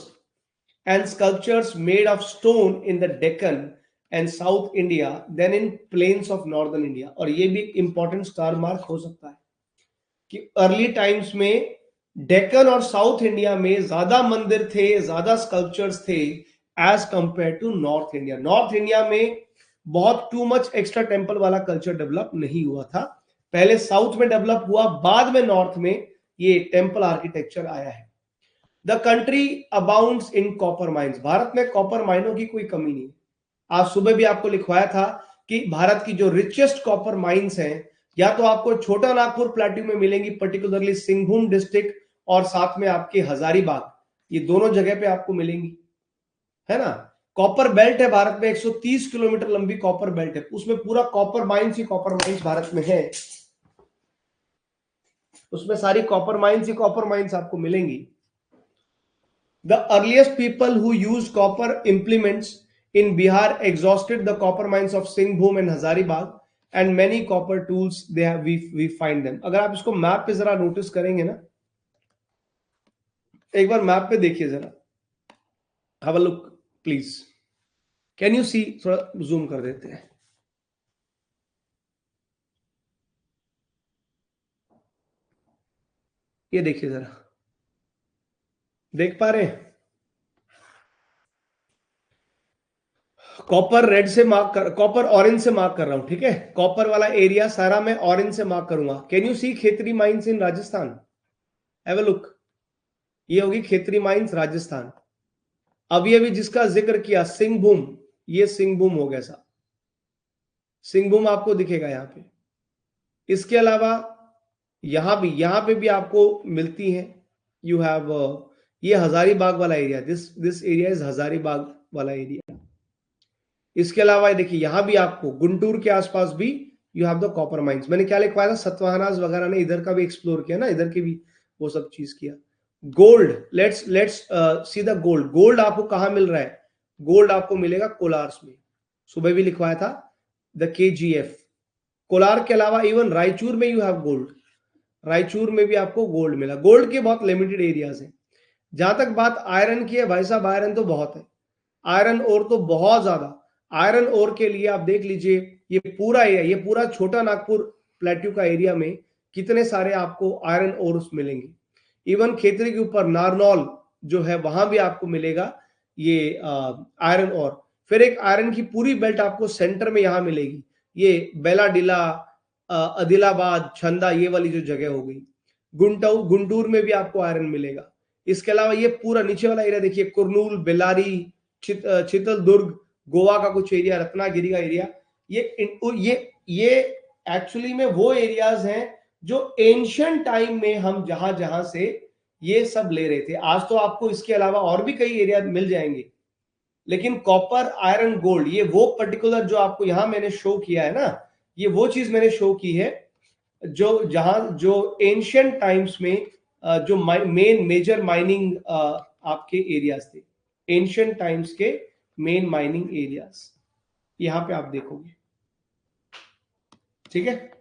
and sculptures made of stone in the Deccan and South India than in plains of Northern India. और ये भी एक important star mark हो सकता है कि अर्ली टाइम्स में डेक्कन और साउथ इंडिया में ज्यादा मंदिर थे, ज्यादा स्कल्पचर्स थे as compare to north India. North India में बहुत टू मच एक्स्ट्रा टेम्पल वाला कल्चर डेवलप नहीं हुआ था, पहले साउथ में डेवलप हुआ, बाद में नॉर्थ में ये टेम्पल आर्किटेक्चर आया है। The country abounds in copper mines, Bharat में कॉपर माइनों की कोई कमी नहीं। आज सुबह भी आपको लिखवाया था कि भारत की जो रिचेस्ट कॉपर माइंस हैं, या तो आपको छोटा नागपुर प्लेट्यू में मिलेंगी, पर्टिकुलरली सिंहभूम डिस्ट्रिक्ट, और साथ में आपके हजारीबाग, ये दोनों जगह पे आपको मिलेंगी, है ना। कॉपर बेल्ट है भारत में, 130 किलोमीटर लंबी कॉपर बेल्ट है, उसमें पूरा कॉपर माइंस ही कॉपर माइंस भारत में है, उसमें सारी कॉपर माइंस आपको मिलेंगी। The earliest people who used copper implements in Bihar exhausted the copper mines of Singhbhum and Hazaribagh, and many copper tools they have, we find them. अगर आप इसको map पे जरा नोटिस करेंगे ना, एक बार मैप पे देखिए जरा, have a look please. Can you see, थोड़ा जूम कर देते हैं, ये देखिए जरा, देख पा रहे हैं? कॉपर रेड से मार्क कर, कॉपर ऑरेंज से मार्क कर रहा हूं, ठीक है। कॉपर वाला एरिया सारा मैं ऑरेंज से मार्क करूंगा। Can you see Khetri mines in Rajasthan? Have a look. ये होगी खेतरी माइंस राजस्थान। अभी अभी जिसका जिक्र किया सिंहभूम, ये सिंहभूम हो गया साहब, सिंहभूम आपको दिखेगा यहां पे। इसके अलावा यहां पे भी आपको मिलती है। यू हैव ये हजारीबाग वाला area, this area is Hazaribagh वाला एरिया। इसके अलावा देखिए यहां भी आपको गुंटूर के आसपास भी you have the copper mines. मैंने क्या लिखवाया था, सतवाहनास वगैरह ने इधर का भी एक्सप्लोर किया ना, इधर की भी वो सब चीज किया। Gold, let's see the gold. Gold आपको कहां मिल रहा है? गोल्ड आपको मिलेगा कोलार्स में, सुबह भी लिखवाया था द KGF। कोलार के अलावा इवन रायचूर में यू हैव गोल्ड, रायचूर में भी आपको गोल्ड मिला। गोल्ड के बहुत लिमिटेड एरियाज हैं। जहां तक बात आयरन की है भाई साहब, आयरन तो बहुत है, आयरन ओर तो बहुत ज्यादा। आयरन ओर के लिए आप देख लीजिए ये पूरा एरिया, ये पूरा छोटा नागपुर प्लेट्यू का एरिया में कितने सारे आपको आयरन ओर्स मिलेंगे। इवन खेतरी के ऊपर नारनौल जो है वहां भी आपको मिलेगा ये आयरन ओर। फिर एक आयरन की पूरी बेल्ट आपको सेंटर में यहां मिलेगी, ये बेलाडीला, आदिलाबाद, छंदा, ये वाली जो जगह हो गई। गुंटूर में भी आपको आयरन मिलेगा। इसके अलावा ये पूरा नीचे वाला एरिया देखिए, कुरनूल, बेलारी, चित्रदुर्ग, गोवा का कुछ एरिया, रत्नागिरी का एरिया, ये एक्चुअली में वो एरियाज हैं जो एंशियंट टाइम में हम जहां जहां से ये सब ले रहे थे। आज तो आपको इसके अलावा और भी कई एरिया मिल जाएंगे, लेकिन कॉपर, आयरन, गोल्ड, ये वो पर्टिकुलर जो आपको यहां मैंने शो किया है ना, ये वो चीज मैंने शो की है जो जहां जो एंशियंट टाइम्स में जो मेन मेजर माइनिंग आपके एरियाज थे, एंशियंट टाइम्स के मेन माइनिंग एरियाज यहां पे आप देखोगे, ठीक है।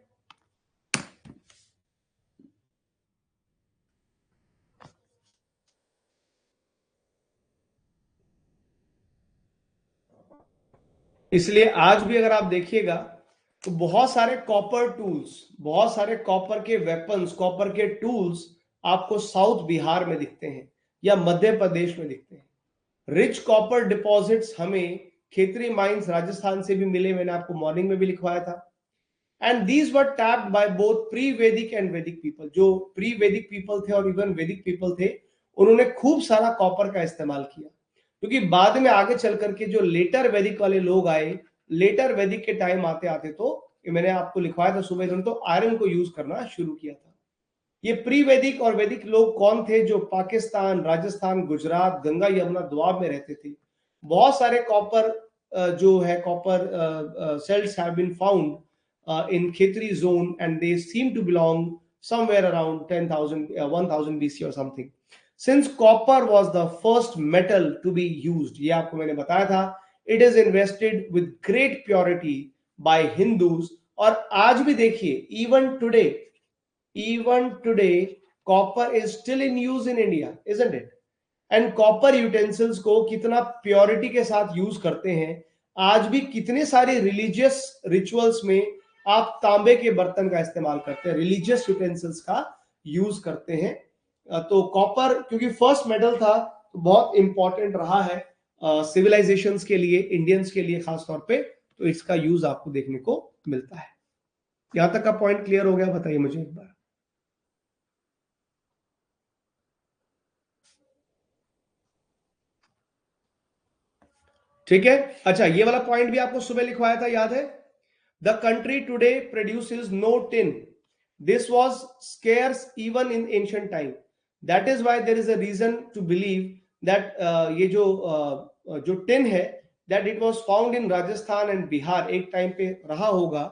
इसलिए आज भी अगर आप देखिएगा तो बहुत सारे कॉपर टूल्स, बहुत सारे कॉपर के वेपन्स, कॉपर के टूल्स आपको साउथ बिहार में दिखते हैं या मध्य प्रदेश में दिखते हैं। रिच कॉपर डिपॉजिट्स हमें खेतरी माइंस राजस्थान से भी मिले, मैंने आपको मॉर्निंग में भी लिखवाया था। And these were tapped by both pre वैदिक एंड वैदिक पीपल। जो प्री वैदिक पीपल थे और इवन वैदिक पीपल थे, उन्होंने खूब सारा कॉपर का इस्तेमाल किया, क्योंकि बाद में आगे चल करके जो लेटर वैदिक वाले लोग आए, लेटर वैदिक के टाइम आते आते तो मैंने आपको लिखवाया था सुबह, उन्होंने तो आयरन को यूज करना शुरू किया था। ये प्री वैदिक और वैदिक लोग कौन थे? जो पाकिस्तान, राजस्थान, गुजरात, गंगा यमुना दोआब में रहते थे। बहुत सारे कॉपर जो है copper celts have been found in Khitri zone, and they seem to belong somewhere around 10,000, 1000 BC or something. Since copper was the first metal to be used, ये आपको मैंने बताया था, it is invested with great purity by Hindus। और आज भी देखिए, even today, copper is still in use in India, isn't it? And copper utensils को कितना प्योरिटी के साथ यूज करते हैं। आज भी कितने सारे रिलीजियस रिचुअल्स में आप तांबे के बर्तन का इस्तेमाल करते हैं, रिलीजियस यूटेंसिल्स का यूज करते हैं। तो कॉपर क्योंकि फर्स्ट मेटल था तो बहुत इंपॉर्टेंट रहा है सिविलाइजेशंस के लिए, इंडियंस के लिए खास तौर पे, तो इसका यूज आपको देखने को मिलता है। यहां तक का पॉइंट क्लियर हो गया? बताइए मुझे एक बार। ठीक है, अच्छा ये वाला पॉइंट भी आपको सुबह लिखवाया था, याद है? The country today produces no tin, this was scarce even in ancient time. That is why there is a reason to believe that ये जो टिन है, that it was found in Rajasthan and Bihar, एक टाइम पे रहा होगा,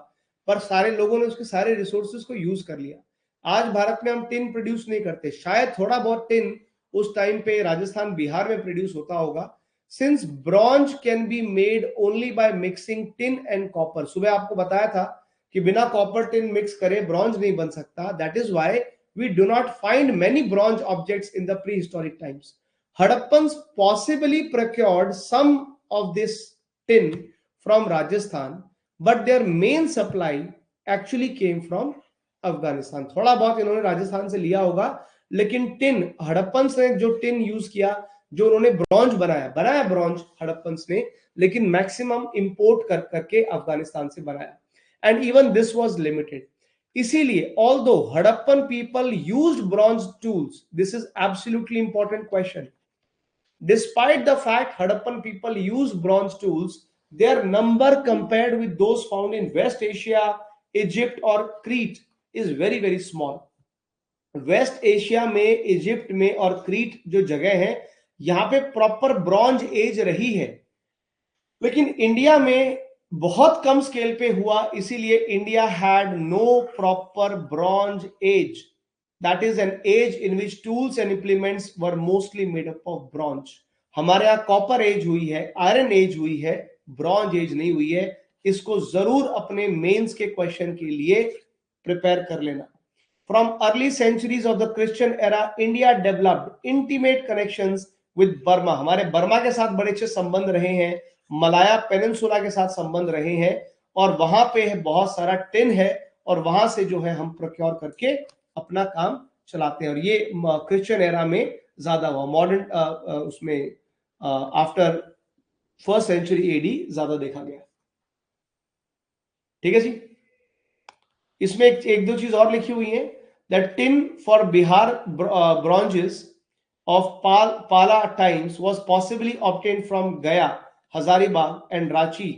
पर सारे लोगों ने उसके सारे रिसोर्सेज को यूज कर लिया। आज भारत में हम टिन प्रोड्यूस नहीं करते, शायद थोड़ा बहुत टिन उस टाइम पे राजस्थान बिहार में प्रोड्यूस होता होगा। Since bronze can be made only by mixing tin and copper, सुबह आपको बताया था कि बिना कॉपर टिन मिक्स करे ब्रॉन्ज नहीं बन सकता। That is why we do not find many bronze objects in the prehistoric times. Hadappans possibly procured some of this tin from Rajasthan, but their main supply actually came from Afghanistan. थोड़ा बहुत इन्होंने राजस्थान से लिया होगा, लेकिन टिन, हड़प्पन ने जो tin use किया जो उन्होंने ब्रॉन्ज बनाया ब्रॉन्ज हड़प्पन्स ने, लेकिन मैक्सिमम इंपोर्ट करके अफगानिस्तान से बनाया, and even this was limited. इसीलिए although Harappan people used bronze tools, this is absolutely important question, despite the fact Harappan people use bronze tools, their number compared with those found in West Asia, Egypt or Crete is very very small. West Asia में, Egypt में और क्रीट जो जगह है, यहां पे proper bronze as रही है, लेकिन इंडिया में बहुत कम स्केल पे हुआ, इसीलिए India had no proper bronze age, that is an age in which tools and implements were mostly made up of bronze. हमारे यहां कॉपर एज हुई है, आयरन एज हुई है, ब्रॉन्ज एज नहीं हुई है। इसको जरूर अपने मेंस के क्वेश्चन के लिए प्रिपेयर कर लेना। From early centuries of the Christian era, India developed intimate connections with Burma. हमारे बर्मा के साथ बड़े अच्छे संबंध रहे हैं, मलाया पेनिनसुला के साथ संबंध रहे हैं, और वहां पे बहुत सारा टिन है, और वहां से जो है हम प्रोक्योर करके अपना काम चलाते हैं। और ये क्रिश्चियन एरा में ज्यादा हुआ, मॉडर्न उसमें आफ्टर फर्स्ट सेंचुरी एडी ज्यादा देखा गया। ठीक है जी। इसमें एक दो चीज और लिखी हुई है, that tin for Bihar bronzes of Pala times was possibly obtained from Gaya, Hazaribagh and Ranchi.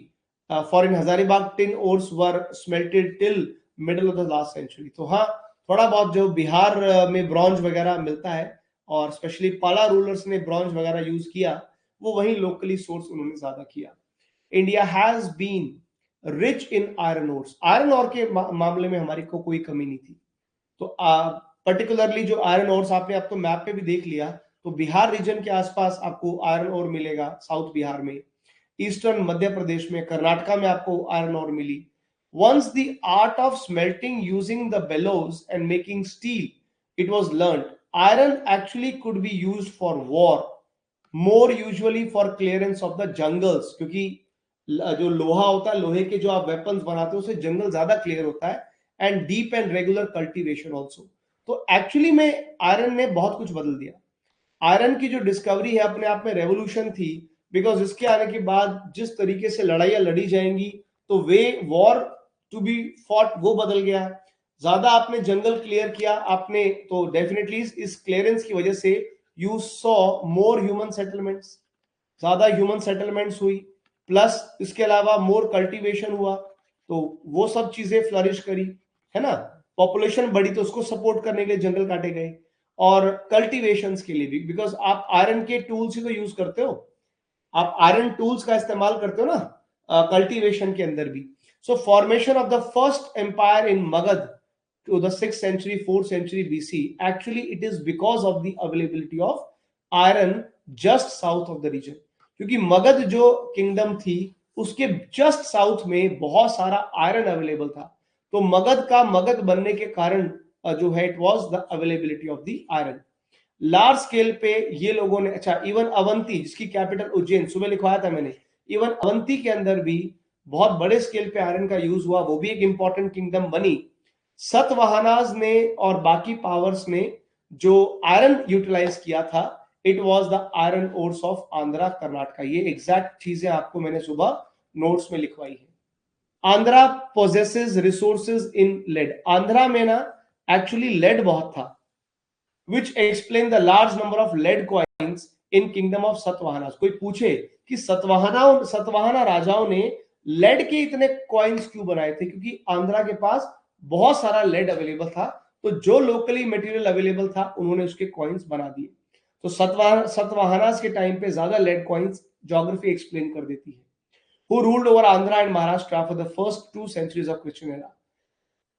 For in Hazaribagh tin ores were smelted till middle of the last century. तो हाँ, थोड़ा बहुत जो बिहार में ब्रॉन्ज वगैरह मिलता है, और स्पेशली पाला रूलर्स ने ब्रॉन्ज वगैरह यूज किया, वो वहीं लोकली सोर्स उन्होंने ज्यादा किया। India has been rich in iron ores, iron ore के मामले में हमारी को कोई कमी नहीं थी। तो पर्टिकुलरली जो आयरन ओर्स आपने अब तो मैप पे भी देख लिया, तो बिहार रीजन के आसपास आपको आयरन ओर मिलेगा, साउथ बिहार में, ईस्टर्न मध्य प्रदेश में, कर्नाटका में आपको आयरन ओर मिली। Once the art of smelting using the bellows and making steel it was learned, iron actually could be used for war, more usually for clearance of the jungles, क्योंकि जो लोहा होता है, लोहे के जो आप वेपन्स बनाते हो, उससे जंगल ज्यादा क्लियर होता है, and deep and regular cultivation also. तो एक्चुअली में आयरन ने बहुत कुछ बदल दिया। आयरन की जो डिस्कवरी है अपने आप में रेवोल्यूशन थी, बिकॉज इसके आने के बाद जिस तरीके से लड़ाइयां लड़ी जाएंगी, तो वे वॉर टू बी फॉट वो बदल गया। ज्यादा आपने जंगल क्लियर किया आपने, तो डेफिनेटली इस क्लियरेंस की वजह से you saw more human settlements, ज्यादा ह्यूमन सेटलमेंट्स हुई, प्लस इसके अलावा मोर कल्टीवेशन हुआ, तो वो सब चीजें फ्लरिश करी, है ना। पॉपुलेशन बढ़ी तो उसको सपोर्ट करने के लिए जंगल काटे गए, और कल्टीवेशन के लिए भी, बिकॉज आप आयरन के टूल्स ही तो यूज करते हो, आप आयरन टूल्स का इस्तेमाल करते हो ना कल्टीवेशन के अंदर भी। So formation of the first empire in Magadh to the 6th century 4th century BC, actually it is because of the availability of iron just south of the region, क्योंकि मगध जो किंगडम थी उसके जस्ट साउथ में बहुत सारा iron available था। तो मगध का मगध बनने के कारण जो है it was the availability of the iron. Large scale पे ये लोगों ने, अच्छा इवन अवंती जिसकी कैपिटल उज्जैन, सुबह लिखवाया था मैंने, इवन अवंती के अंदर भी बहुत बड़े स्केल पे आयरन का यूज हुआ, वो भी एक इंपॉर्टेंट किंगडम बनी। सतवाहनाज ने और बाकी पावर्स ने जो आयरन यूटिलाइज किया था, it was the iron ores of Andhra Karnataka. ये एग्जैक्ट चीजें आपको मैंने सुबह नोट्स में लिखवाई है। Andhra possesses resources in lead, Andhra में ना एक्चुअली लेड बहुत था, which explain the large number of lead coins in kingdom of Satavahana. कोई पूछे कि सतवाहना राजाओं ने लेड के इतने कॉइन्स क्यों बनाए थे, क्योंकि आंध्रा के पास बहुत सारा लेड अवेलेबल था, तो जो लोकली मटेरियल अवेलेबल था उन्होंने उसके कॉइन्स बना दिए। तो सतवाहनास के टाइम पे ज्यादा लेड कॉइन्स, ज्योग्राफी एक्सप्लेन कर देती है। Who ruled over Andhra and Maharashtra for the first 2 centuries of Christian era?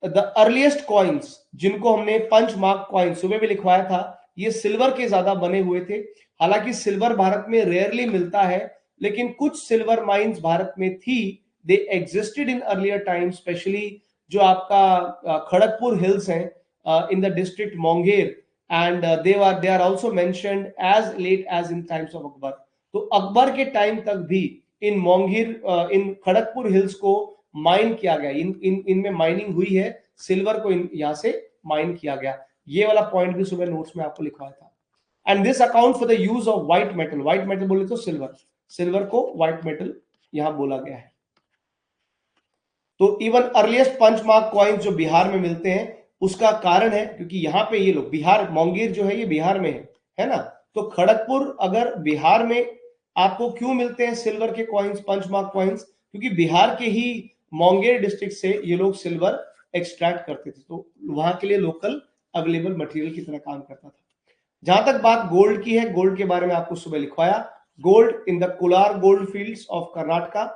The earliest coins, जिनको हमने पंच मार्क कॉइन सुबह भी लिखवाया था, ये सिल्वर के ज्यादा बने हुए थे। हालांकि सिल्वर भारत में रेयरली मिलता है, लेकिन कुछ सिल्वर माइंस भारत में थी, they existed in earlier time, specially जो आपका खड़गपुर हिल्स हैं in the district Monghyr, and they are also mentioned as late as in times of Akbar. तो अकबर के टाइम तक भी in Monghyr in Kharagpur hills को माइन किया गया, इनमें माइनिंग हुई है, सिल्वर को यहां से माइन किया गया। ये वाला पॉइंट भी सुबह नोट्स में आपको लिखवाया था। And this account for the use of white metal, white metal बोले तो सिल्वर, सिल्वर को व्हाइट मेटल यहां बोला गया है। तो even earliest punch mark coins जो बिहार में मिलते हैं उसका कारण है क्योंकि यहाँ पे ये लोग बिहार, मोंगेर जो है ये बिहार में है ना। तो खड़गपुर अगर बिहार में आपको क्यों मिलते हैं सिल्वर के कॉइन्स, पंच मार्क कॉइन्स, क्योंकि बिहार के ही मोंगेर डिस्ट्रिक्ट से ये लोग सिल्वर एक्सट्रैक्ट करते थे, तो वहां के लिए लोकल अवेलेबल मटेरियल की तरह काम करता था। जहां तक बात गोल्ड की है, गोल्ड के बारे में आपको सुबह लिखवाया, gold in the Kolar gold fields of Karnataka,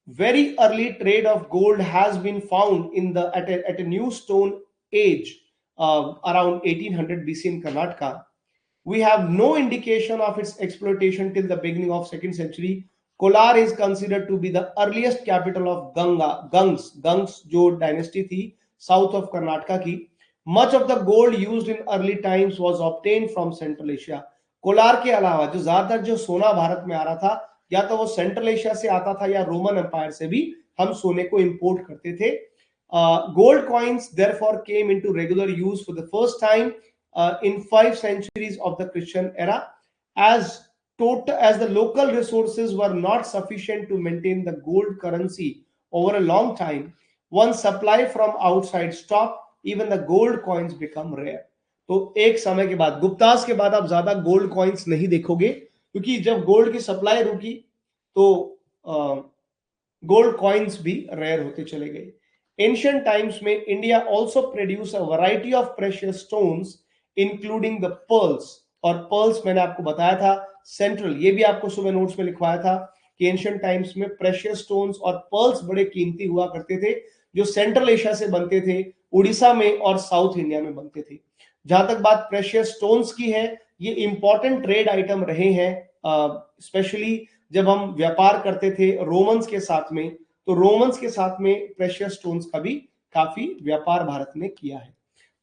very early trade of gold has been found in the at a new stone age around 1800 BC in Karnataka. We have no indication of its exploitation till the beginning of 2nd century. Kolar is considered to be the earliest capital of Gangs जो dynasty थी south of Karnataka की. Much of the gold used in early times was obtained from Central Asia. Kolar के अलावा जो ज्यादातर जो सोना भारत में आ रहा था या तो वो सेंट्रल एशिया से आता था या रोमन एम्पायर से भी हम सोने को इंपोर्ट करते थे। Gold coins therefore came into regular use for the first time in 5 centuries of the Christian era, as the local resources were not sufficient to maintain the gold currency over a long time. Once supply from outside stopped, even the gold coins become rare. तो एक समय के बाद, गुप्तास के बाद आप ज्यादा gold coins नहीं देखोगे क्योंकि जब गोल्ड की सप्लाई रुकी तो गोल्ड कॉइन्स भी रेयर होते चले गए। एंशिएंट टाइम्स में India also produce a variety of precious stones including the pearls, और पर्ल्स मैंने आपको बताया था सेंट्रल, ये भी आपको सुबह नोट्स में लिखवाया था कि एंशिएंट टाइम्स में प्रेशियस स्टोन्स और पर्ल्स बड़े कीमती हुआ करते थे जो सेंट्रल एशिया से बनते थे, उड़ीसा में और साउथ इंडिया में बनते थे। जहां तक बात प्रेशियस स्टोन्स की है, ये इंपॉर्टेंट ट्रेड आइटम रहे हैं, स्पेशली जब हम व्यापार करते थे रोमन्स के साथ में, तो रोमन्स के साथ में प्रेशियस स्टोन्स का भी काफी व्यापार भारत ने किया है।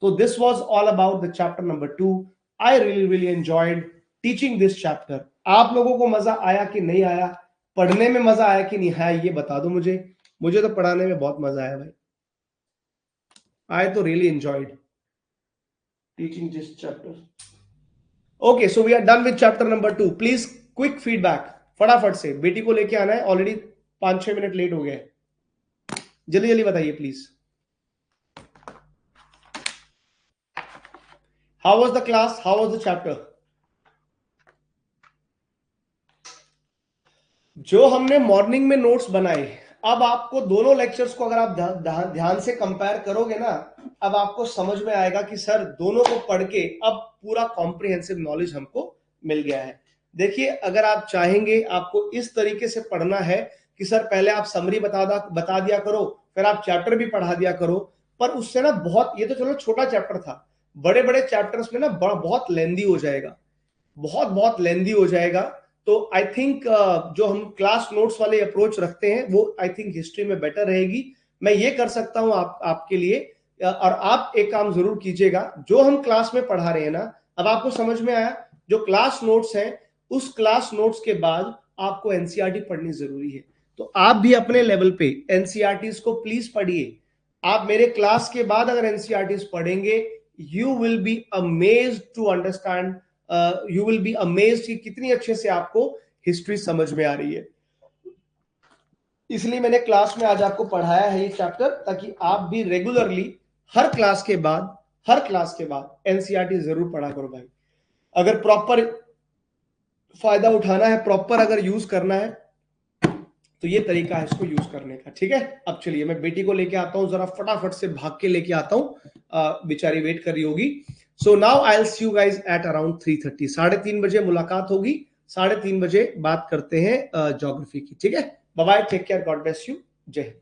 तो this was all about the chapter number 2। I really enjoyed teaching this chapter. आप लोगों को मजा आया कि नहीं आया, पढ़ने में मजा आया कि नहीं आया, ये बता दो मुझे तो पढ़ाने में बहुत मजा आया भाई। आई तो really enjoyed teaching this chapter. Okay, so we are done with chapter number 2. Please quick feedback, फटाफट से, बेटी को लेके आना है, ऑलरेडी 5-6 मिनट लेट हो गए, जल्दी जल्दी बताइए please. How was the class? How was the chapter? जो हमने मॉर्निंग में नोट्स बनाए, अब आपको दोनों लेक्चर्स को अगर आप ध्यान से कंपेयर करोगे ना, अब आपको समझ में आएगा कि सर दोनों को पढ़ के अब पूरा कॉम्प्रिहेंसिव नॉलेज हमको मिल गया है। देखिए, अगर आप चाहेंगे आपको इस तरीके से पढ़ना है कि सर पहले आप समरी बता दिया करो, फिर आप चैप्टर भी पढ़ा दिया करो, पर उससे ना बहुत, ये तो चलो छोटा चैप्टर था, बड़े बड़े चैप्टर्स में ना बहुत लेंदी हो जाएगा, बहुत लेंदी हो जाएगा। तो आई थिंक जो हम क्लास नोट्स वाले अप्रोच रखते हैं वो आई थिंक हिस्ट्री में बेटर रहेगी। मैं ये कर सकता हूं आपके लिए, और आप एक काम जरूर कीजिएगा, जो हम क्लास में पढ़ा रहे हैं ना, अब आपको समझ में आया, जो क्लास नोट्स हैं उस क्लास नोट्स के बाद आपको एनसीईआरटी पढ़नी जरूरी है। तो आप भी अपने लेवल पे एनसीईआरटीज को प्लीज पढ़िए। आप मेरे क्लास के बाद अगर एनसीईआरटीज पढ़ेंगे, you will be amazed to understand, you will be amazed कि कितनी अच्छे से आपको हिस्ट्री समझ में आ रही है। इसलिए मैंने क्लास में आज आपको पढ़ाया है ये चैप्टर, ताकि आप भी रेगुलरली हर क्लास के बाद एनसीईआरटी जरूर पढ़ा करो भाई। अगर प्रॉपर फायदा उठाना है, प्रॉपर अगर यूज करना है, तो ये तरीका है इसको यूज करने का। ठीक है, अब चलिए मैं बेटी को लेके आता हूं, जरा फटाफट से भाग के लेके आता हूं, बेचारी वेट कर रही होगी। So now I will see you guys at around 3:30, 3:30 बजे मुलाकात होगी, 3:30 बजे बात करते हैं ज्योग्राफी की। ठीक है, bye bye, take care, God bless you, जय हिंद।